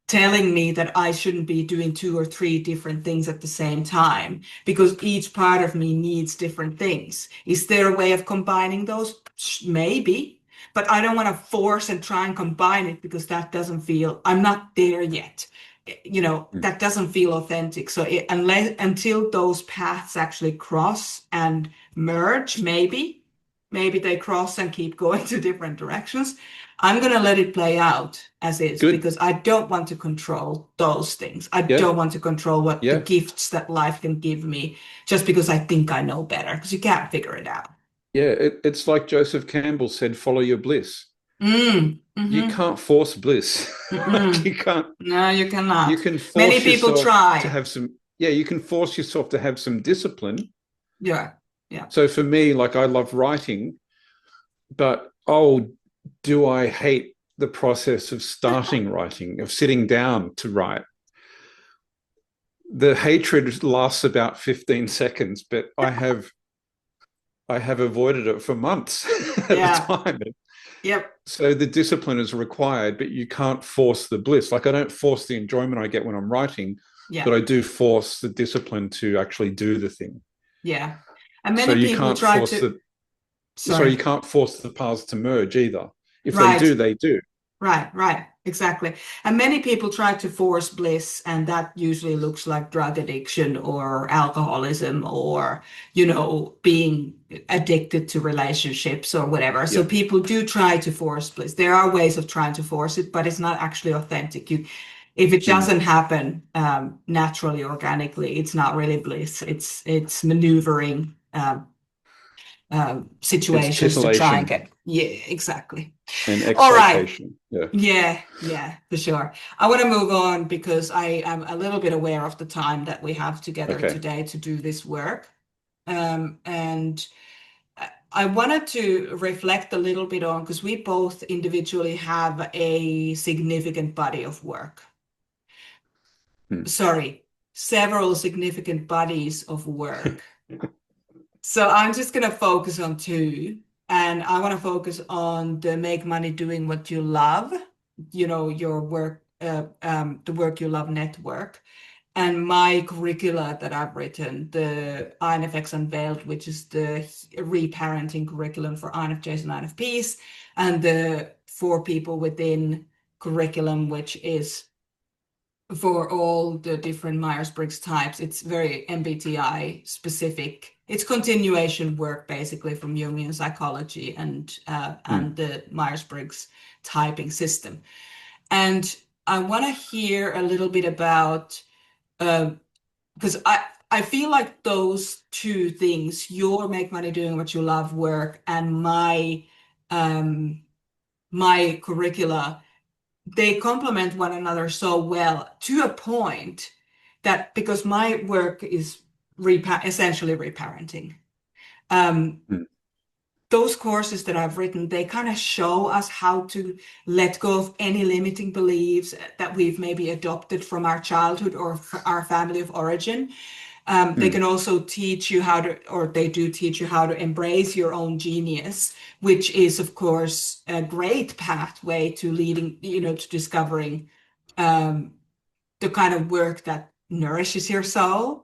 telling me that I shouldn't be doing two or three different things at the same time because each part of me needs different things. Is there a way of combining those? Maybe, but I don't want to force and try and combine it because that doesn't feel, I'm not there yet. Mm. That doesn't feel authentic. So until those paths actually cross and merge, maybe they cross and keep going to different directions. I'm going to let it play out as is Good. because I don't want to control those things. I Yeah. don't want to control what the Yeah. gifts that life can give me just because I think I know better because you can't figure it out. Yeah. It's like Joseph Campbell said, follow your bliss. You Mm-hmm. can't force bliss. Like Mm-mm. you can't, No, you you cannot. can Many force people yourself to try. have some, yeah, you can force yourself to have some discipline. Yeah. Yeah. So for me, like I love writing, but oh, do I hate the process of starting writing, of sitting down to write? The hatred lasts about 15 seconds, but I have avoided it for months at a Yeah. time. Yep. So the discipline is required, but you can't force the bliss. Like I don't force the enjoyment I get when I'm writing, Yeah. but I do force the discipline to actually do the thing. Yeah. And So many you people can't try force to, the sorry, you sorry. can't force the paths to merge either. If they Right. do, they do. Right, exactly. And many people try to force bliss, and that usually looks like drug addiction or alcoholism or, being addicted to relationships or whatever. So Yeah. people do try to force bliss. There are ways of trying to force it, but it's not actually authentic. If it Mm. doesn't happen naturally, organically, it's not really bliss. It's maneuvering It's situations to try and titillation get. Yeah, exactly. and All right. excitation. Yeah. Yeah, for sure. I want to move on because I am a little bit aware of the time that we have together Okay. today to do this work. And I wanted to reflect a little bit on because we both individually have a significant body of work. Mm. Sorry, several significant bodies of work. So I'm just going to focus on two, and I want to focus on the make money doing what you love, your work, the work you love network, and my curricula that I've written, the INFx Unveiled, which is the reparenting curriculum for INFJs and INFPs, and the For People Within curriculum, which is for all the different Myers-Briggs types, it's very MBTI specific. It's continuation work basically from Jungian psychology and the Myers-Briggs typing system. And I want to hear a little bit about because I feel like those two things, your make money doing what you love work and um, my curricula, they complement one another so well to a point that because my work is essentially reparenting. Um, Mm. those courses that I've written, they kind of show us how to let go of any limiting beliefs that we've maybe adopted from our childhood or our family of origin. They Mm. can also teach you how to, or they do teach you how to embrace your own genius, which is, of course, a great pathway to leading, to discovering um, the kind of work that nourishes your soul.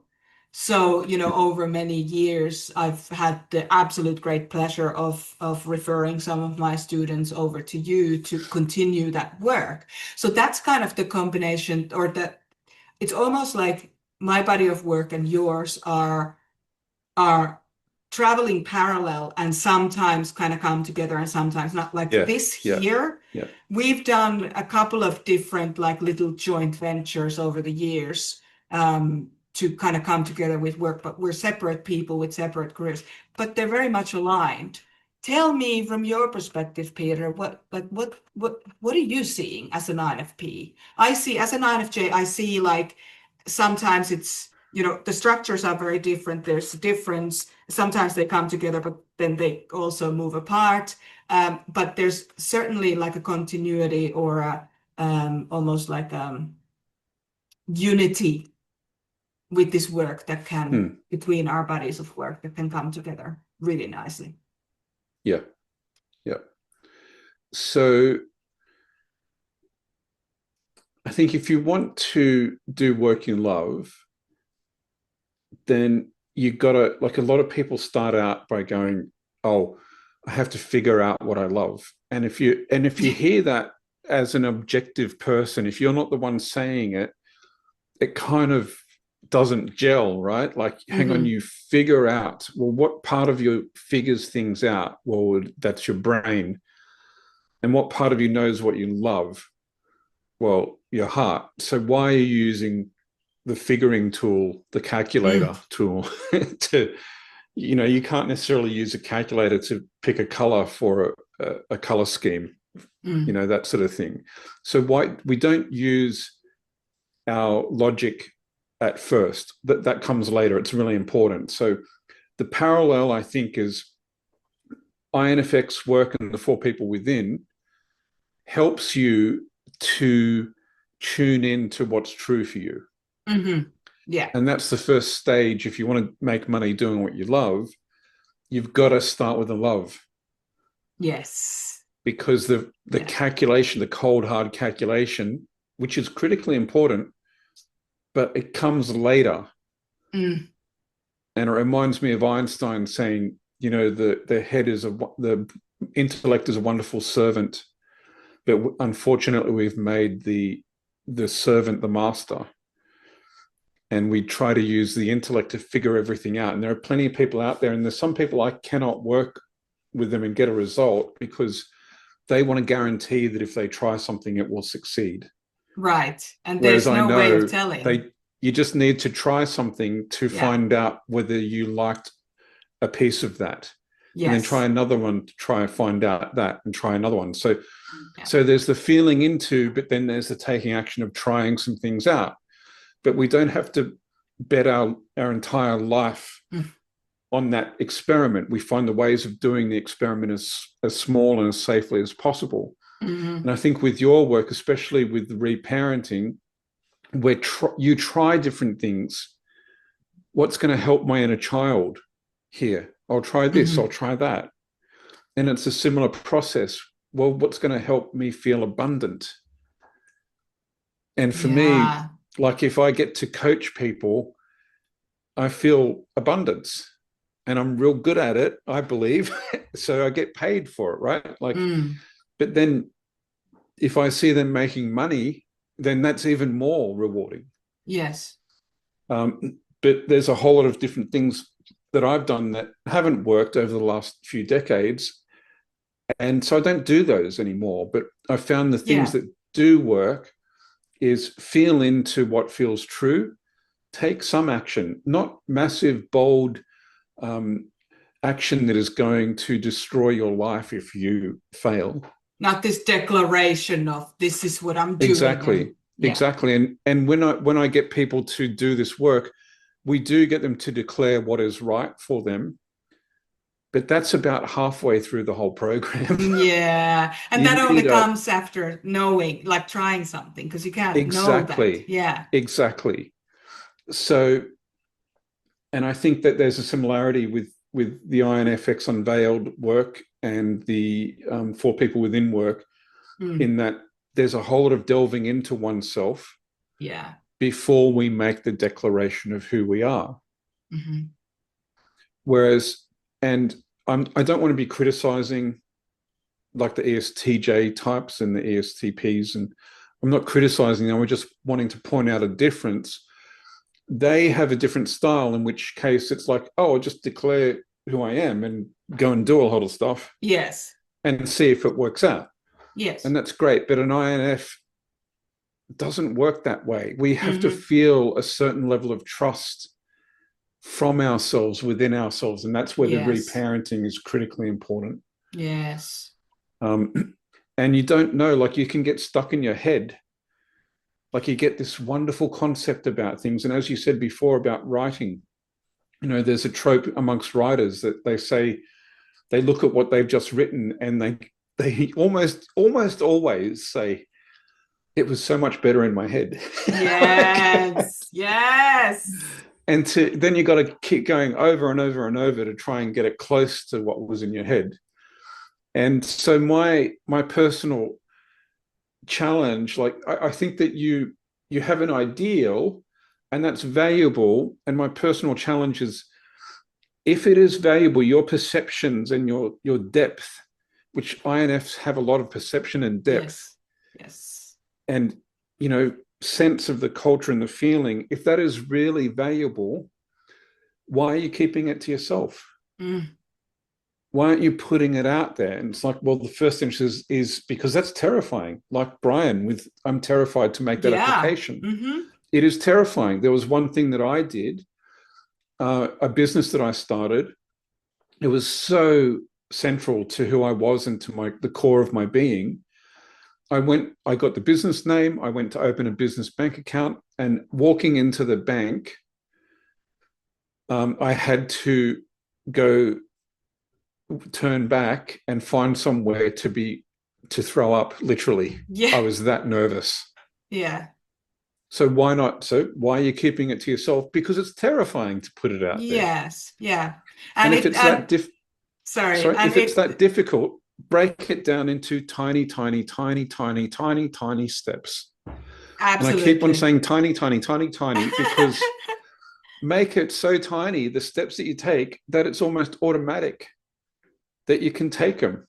So, over many years, I've had the absolute great pleasure of referring some of my students over to you to continue that work. So that's kind of the combination, or that it's almost like my body of work and yours are traveling parallel and sometimes kind of come together and sometimes not. Like Yeah, this yeah, here, yeah. we've done a couple of different like little joint ventures over the years to kind of come together with work, but we're separate people with separate careers, but they're very much aligned. Tell me from your perspective, Peter, what are you seeing as an INFP? I see as an INFJ, I see like sometimes it's the structures are very different. There's a difference. Sometimes they come together, but then they also move apart. But there's certainly like a continuity or almost like unity with this work that can, Mm. between our bodies of work, that can come together really nicely. Yeah, yeah. So I think if you want to do work you love, then you got to, like, a lot of people start out by going, oh, I have to figure out what I love. And if you hear that as an objective person, if you're not the one saying it, it kind of doesn't gel, right? Like, hang on, Mm-hmm. you figure out, well, what part of you figures things out? Well, that's your brain. And what part of you knows what you love? Well, your heart. So why are you using the figuring tool, the calculator Mm, tool to, you can't necessarily use a calculator to pick a color for a color scheme, mm, that sort of thing. So why we don't use our logic at first? That comes later. It's really important. So the parallel, I think, is INFx work and the four people within helps you to tune in to what's true for you. mm-hmm. Yeah. And that's the first stage. If you want to make money doing what you love, you've got to start with the love, Yes. because the Yeah. calculation, the cold hard calculation, which is critically important, but it comes later. Mm, And it reminds me of Einstein saying, the head is the intellect is a wonderful servant, but unfortunately we've made the servant the master, and we try to use the intellect to figure everything out. And there are plenty of people out there, and there's some people I cannot work with them and get a result because they want to guarantee that if they try something, it will succeed. right. And Whereas there's I no way of know telling. you just need to try something to Yeah. find out whether you liked a piece of that, and then try Yes. another one to try and find out that, and try another one. So Yeah. so there's the feeling into, but then there's the taking action of trying some things out. But we don't have to bet our entire life Mm, on that experiment. We find the ways of doing the experiment as small and as safely as possible. mm-hmm. And I think with your work, especially with the reparenting, where you try different things. What's going to help my inner child here? I'll try this, I'll Mm-hmm. try that. And it's a similar process. Well, what's going to help me feel abundant? And for me, Yeah. like, if I get to coach people, I feel abundance, and I'm real good at it, I believe. So I get paid for it, right? Like, Mm, but then if I see them making money, then that's even more rewarding. Yes. But there's a whole lot of different things that I've done that haven't worked over the last few decades. And so I don't do those anymore. But I found the things that do work is feel into what feels true, take some action, not massive, bold action that is going to destroy your life if you fail. Not this declaration of this is what I'm doing. Exactly. Exactly. And when I get people to do this work, we do get them to declare what is right for them. But that's about halfway through the whole program. Yeah. And that only comes after knowing, like trying something, because you can't know that. Yeah. Exactly. So, and I think that there's a similarity with the INFx unveiled work and the For People Within work, in that there's a whole lot of delving into oneself before we make the declaration of who we are. Whereas, and I don't want to be criticizing like the ESTJ types and the ESTPs, and I'm not criticizing them, we're just wanting to point out a difference. They have a different style, in which case it's like, oh, I'll just declare who I am and go and do a lot of stuff. Yes. And see if it works out. Yes. And that's great. But an INF doesn't work that way. We have to feel a certain level of trust from ourselves, within ourselves. And that's where the reparenting is critically important. Yes. And you don't know, like you can get stuck in your head. Like you get this wonderful concept about things. And as you said before about writing, you know, there's a trope amongst writers that they say, they look at what they've just written and they almost always say, it was so much better in my head. Yes. Yes. And then you got to keep going over and over and over to try and get it close to what was in your head. And so my personal challenge, like I think that you have an ideal and that's valuable. And my personal challenge is, if it is valuable, your perceptions and your depth, which INFs have a lot of perception and depth. Yes. And, you know, sense of the culture and the feeling, if that is really valuable, why are you keeping it to yourself? Why aren't you putting it out there? And it's like, well, the first interest is because that's terrifying. Like Brian with, I'm terrified to make that application. It is terrifying. There was one thing that I did, a business that I started. It was so central to who I was and to the core of my being. I got the business name. I went to open a business bank account, and walking into the bank, I had to go turn back and find somewhere to throw up, literally. I was that nervous. So why not? So why are you keeping it to yourself? Because it's terrifying to put it out there. Yes. And if it's that difficult, break it down into tiny steps. Absolutely. And I keep on saying tiny because make it so tiny, the steps that you take, that it's almost automatic that you can take them.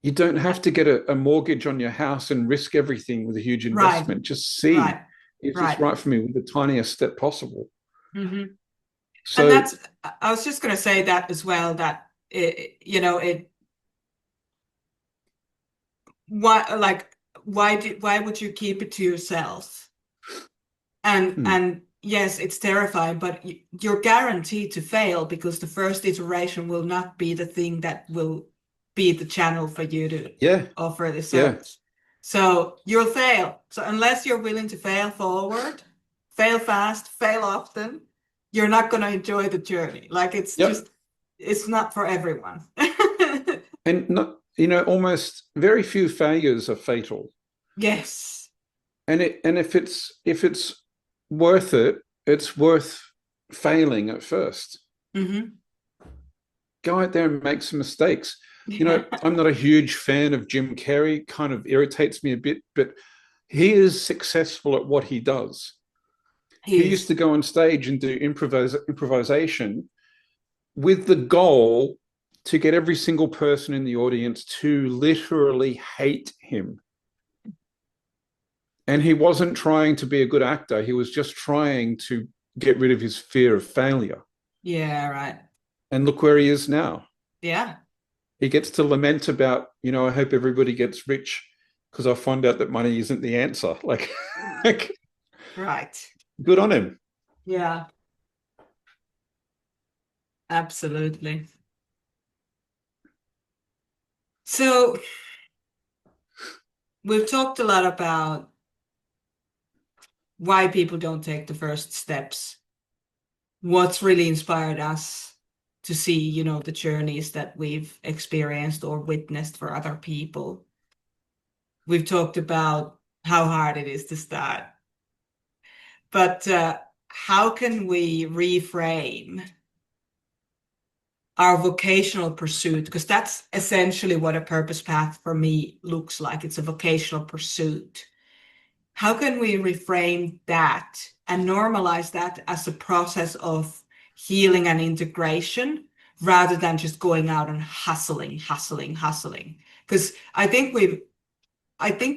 You don't have to get a mortgage on your house and risk everything with a huge investment. Just see, is this right for me with the tiniest step possible? So, and I was just going to say that as well, that why would you keep it to yourself? And yes, it's terrifying, but you're guaranteed to fail, because the first iteration will not be the thing that will be the channel for you to offer the service. So you'll fail. So unless you're willing to fail forward, fail fast, fail often, you're not going to enjoy the journey. Like it's not for everyone. And not, almost very few failures are fatal. Yes. And if it's worth it, it's worth failing at first. Go out there and make some mistakes. I'm not a huge fan of Jim Carrey, kind of irritates me a bit, but he is successful at what he does. He used to go on stage and do improvisation with the goal to get every single person in the audience to literally hate him. And he wasn't trying to be a good actor. He was just trying to get rid of his fear of failure. Yeah, right. And look where he is now. Yeah, He gets to lament about, I hope everybody gets rich because I find out that money isn't the answer. Like right. good on him. Yeah, absolutely. So we've talked a lot about why people don't take the first steps, what's really inspired us to see, the journeys that we've experienced or witnessed for other people. We've talked about how hard it is to start, but how can we reframe our vocational pursuit? Because that's essentially what a purpose path for me looks like. It's a vocational pursuit. How can we reframe that and normalize that as a process of healing and integration rather than just going out and hustling, hustling, hustling? Because I think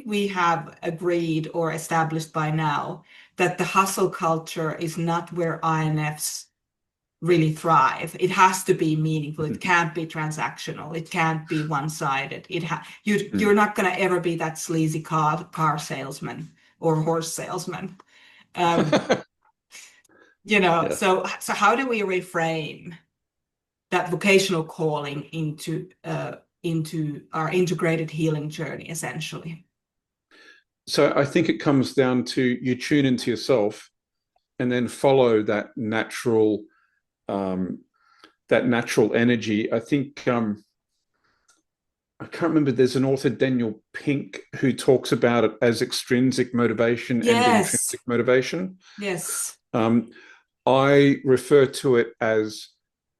we have agreed or established by now that the hustle culture is not where INFs really thrive. It has to be meaningful. It can't be transactional. It can't be one-sided. You're not going to ever be that sleazy car salesman or horse salesman. Um, Yeah. so how do we reframe that vocational calling into our integrated healing journey, essentially? So I think it comes down to you tune into yourself and then follow um, that natural energy. I think I can't remember. There's an author, Daniel Pink, who talks about it as extrinsic motivation and Yes, intrinsic motivation. yes. Um, I refer to it as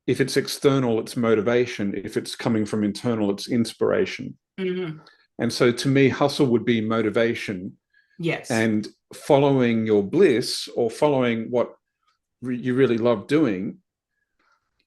if it's external, it's motivation. If it's coming from internal, it's inspiration. Hmm. And so to me, hustle would be motivation, Yes. and following your bliss or following what you really love doing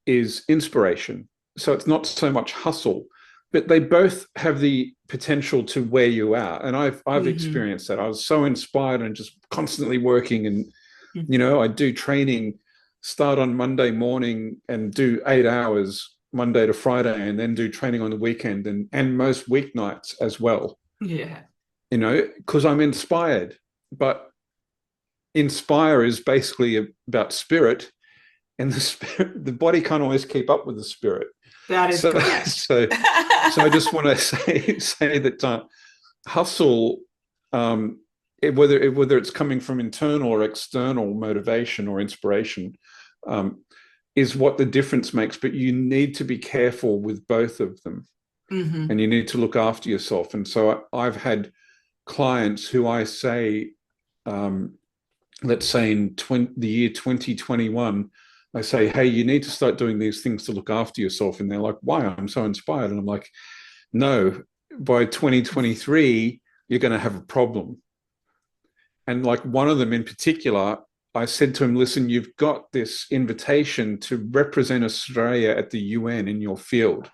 is inspiration. So it's not so much hustle, but they both have the potential to wear you out. And I've Hmm. experienced that. I was so inspired and just constantly working, and I do training, start on Monday morning and do 8 hours Monday to Friday, and then do training on the weekend and most weeknights as well. Yeah. Because I'm inspired. But inspire is basically about spirit, and the body can't always keep up with the spirit. That is So, correct. so, so I just want to say that hustle, whether it's coming from internal or external motivation or inspiration, um, is what the difference makes. But you need to be careful with both of them, Hmm. and you need to look after yourself. And so I've had clients who I say, um, let's say in the year 2021, I say, hey, you need to start doing these things to look after yourself. And they're like, why? I'm so inspired. And I'm like, no, by 2023, you're going to have a problem. And like one of them in particular, I said to him, listen, you've got this invitation to represent Australia at the UN in your field.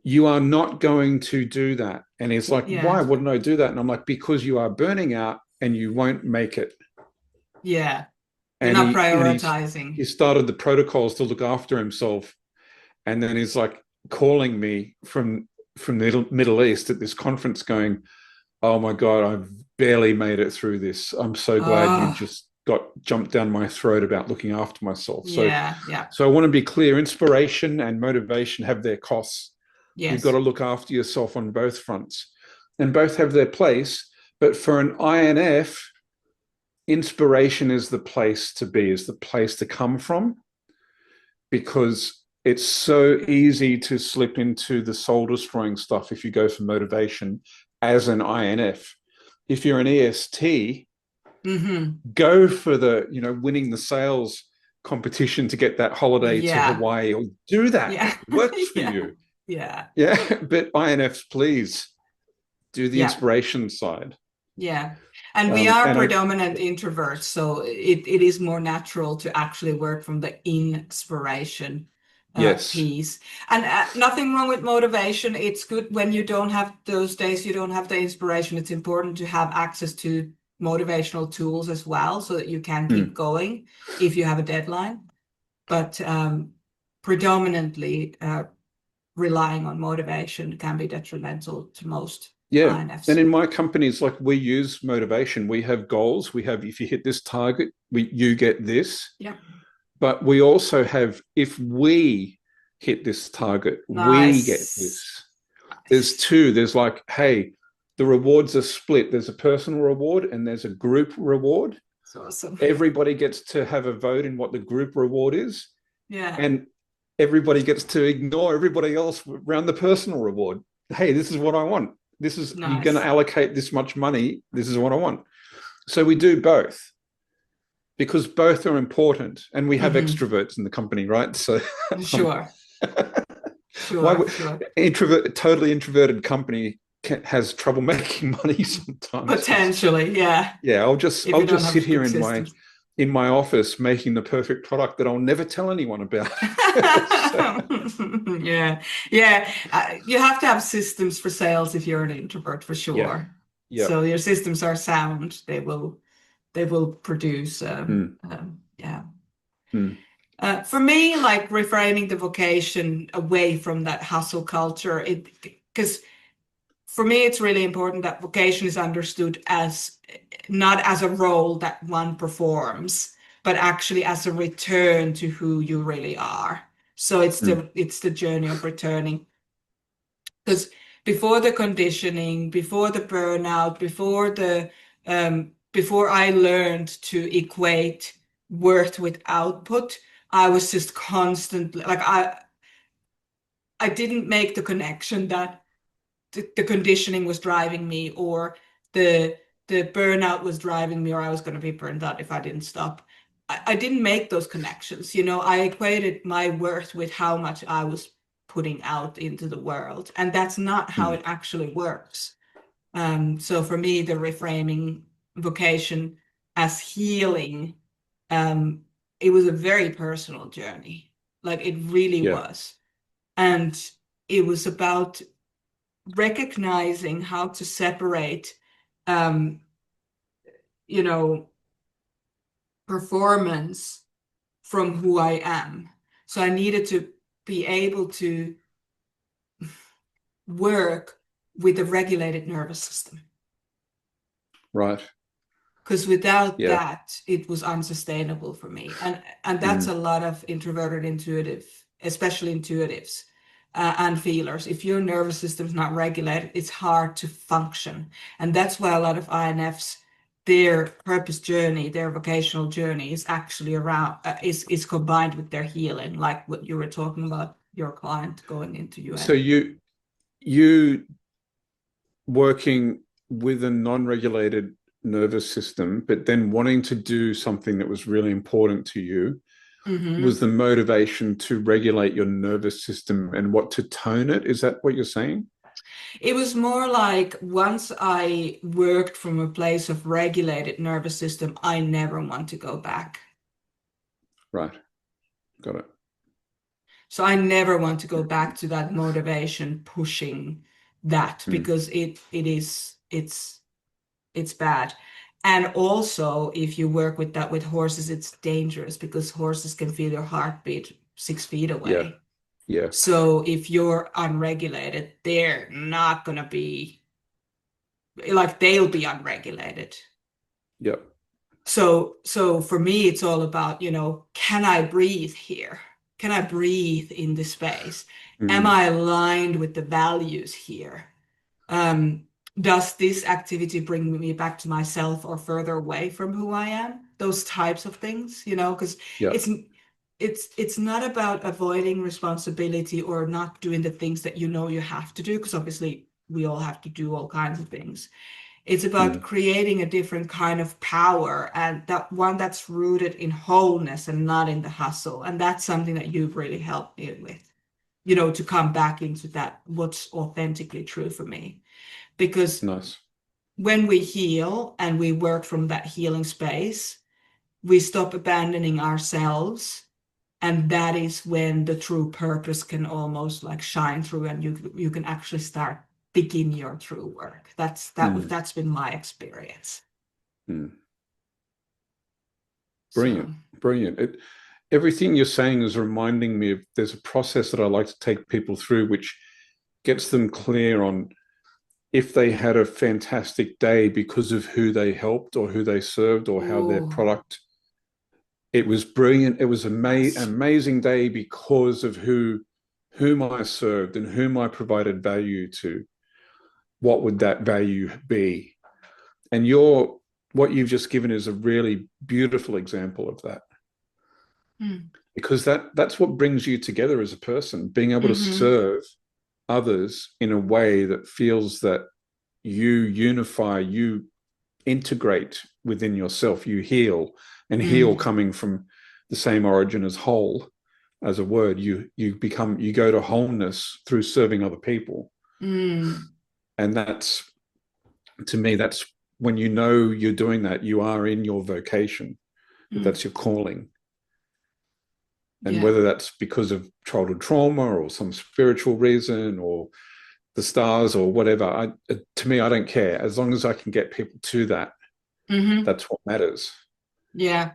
You are not going to do that. And he's like, why Yeah. wouldn't I do that? And I'm like, because you are burning out and you won't make it. Yeah. You're And not he prioritizing. started the protocols to look after himself, and then he's like calling me from the Middle East at this conference, going, "Oh my God, I've barely made it through this. I'm so glad you Oh, just got jumped down my throat about looking after myself." So, yeah. Yeah. so I want to be clear: inspiration and motivation have their costs. You've got Yes. to look after yourself on both fronts, and both have their place. But for an INF, inspiration is the place to be, is the place to come from, because it's so easy to slip into the soul destroying stuff if you go for motivation as an INF. If you're an EST, Hmm. go for the, winning the sales competition to get that holiday to Yeah. Hawaii, or do that. Yeah. It works for Yeah. you. Yeah. Yeah. But INFs, please do the Yeah. inspiration side. Yeah. And we are And I, predominant introverts, so it is more natural to actually work from the inspiration Yes. piece. And nothing wrong with motivation. It's good when you don't have those days, you don't have the inspiration. It's important to have access to motivational tools as well so that you can keep going if you have a deadline. But predominantly relying on motivation can be detrimental to most Yeah. INFs. And in my companies, like, we use motivation. We have goals. We have, if you hit this target, you get this. Yeah. But we also have, if we hit this target, we get this. There's two. There's like, hey, the rewards are split. There's a personal reward and there's a group reward. It's awesome. Everybody gets to have a vote in what the group reward is. Yeah. And everybody gets to ignore everybody else around the personal reward. Hey, this is what I want. This is, nice. You're going to allocate this much money. This is what I want. So we do both because both are important, and we have extroverts in the company, right? So sure. Totally introverted company has trouble making money sometimes. Potentially, yeah. Yeah, I'll just sit here in my office making the perfect product that I'll never tell anyone about. Yeah. You have to have systems for sales if you're an introvert, for sure. Yeah. So your systems are sound. They will produce. For me, like reframing the vocation away from that hustle culture, because for me, it's really important that vocation is understood as not as a role that one performs, but actually as a return to who you really are. So it's the journey of returning. Because before the conditioning, before the burnout, before I learned to equate worth with output, I was just constantly like I didn't make the connection that the conditioning was driving me, or the burnout was driving me, or I was going to be burned out if I didn't stop. I didn't make those connections. I equated my worth with how much I was putting out into the world, and that's not how it actually works. So for me, the reframing vocation as healing, it was a very personal journey. Like it really was. And it was about recognizing how to separate, performance from who I am. So I needed to be able to work with a regulated nervous system. Right. Because without that, it was unsustainable for me. And that's a lot of introverted especially intuitives. And feelers. If your nervous system is not regulated, it's hard to function. And that's why a lot of INFs, their purpose journey, their vocational journey is actually around, is combined with their healing, like what you were talking about, your client going into UN. So you working with a non-regulated nervous system, but then wanting to do something that was really important to you, was the motivation to regulate your nervous system and what to tone it? Is that what you're saying? It was more like once I worked from a place of regulated nervous system, I never want to go back. Right. Got it. So I never want to go back to that motivation pushing that, because it's bad. And also, if you work with that with horses, it's dangerous because horses can feel your heartbeat 6 feet away. Yeah. So if you're unregulated, they're not going to be like, they'll be unregulated. Yep. So for me, it's all about, can I breathe here? Can I breathe in this space? Am I aligned with the values here? Does this activity bring me back to myself or further away from who I am? Those types of things, because it's not about avoiding responsibility or not doing the things that you have to do, because obviously we all have to do all kinds of things. It's about creating a different kind of power, and that one that's rooted in wholeness and not in the hustle. And that's something that you've really helped me with, to come back into that, what's authentically true for me. Because when we heal and we work from that healing space, we stop abandoning ourselves And that is when the true purpose can almost like shine through, and you can actually start begin your true work. That's been my experience. Brilliant, So. brilliant. Everything you're saying is reminding me of, there's a process that I like to take people through, which gets them clear on if they had a fantastic day because of who they helped or who they served or how their product. It was brilliant. It was an amazing day because of whom I served and whom I provided value to. What would that value be? And what you've just given is a really beautiful example of that. Because that's what brings you together as a person, being able to serve others in a way that feels that you unify, you integrate within yourself, you heal, and heal coming from the same origin as whole as a word. You go to wholeness through serving other people. And that's, to me, that's when you know you're doing that, you are in your vocation. That's your calling. And whether that's because of childhood trauma or some spiritual reason or the stars or whatever, to me, I don't care. As long as I can get people to that, that's what matters. Yeah.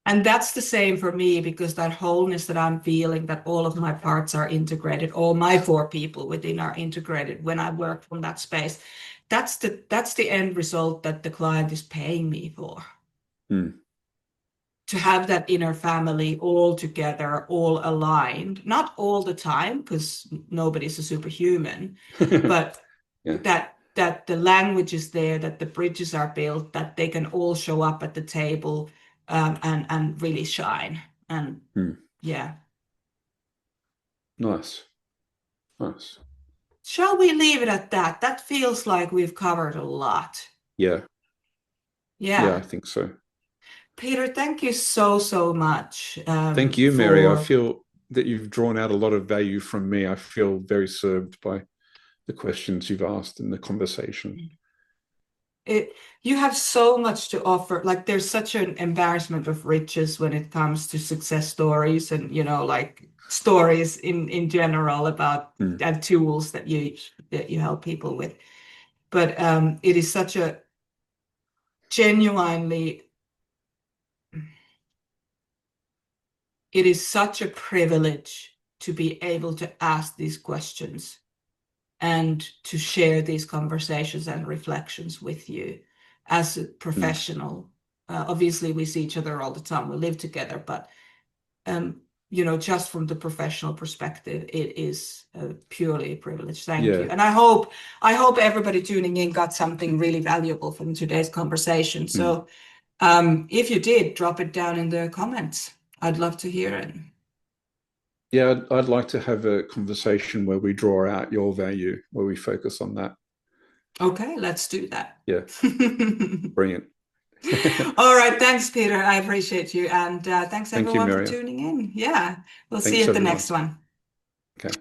And that's the same for me, because that wholeness that I'm feeling, that all of my parts are integrated, all my 4 people within are integrated when I work from that space. That's the end result that the client is paying me for. To have that inner family all together, all aligned, not all the time, because nobody's a superhuman, but that the language is there, that the bridges are built, that they can all show up at the table and really shine. And yeah. Nice. Shall we leave it at that? That feels like we've covered a lot. Yeah, Yeah. I think so. Peter, thank you so much. Thank you, Mary. I feel that you've drawn out a lot of value from me. I feel very served by the questions you've asked in the conversation. You have so much to offer. Like, there's such an embarrassment of riches when it comes to success stories and, like stories in general about and tools that you help people with. But it is such a genuinely, it is such a privilege to be able to ask these questions and to share these conversations and reflections with you as a professional. Obviously, we see each other all the time. We live together, but just from the professional perspective, it is purely a privilege. Thank you. And I hope everybody tuning in got something really valuable from today's conversation. So if you did, drop it down in the comments. I'd love to hear it. Yeah, I'd like to have a conversation where we draw out your value, where we focus on that. Okay, let's do that. Yeah. Brilliant. All right. Thanks, Peter. I appreciate you. And thanks everyone for tuning in. Yeah. We'll see you at the next one. Okay.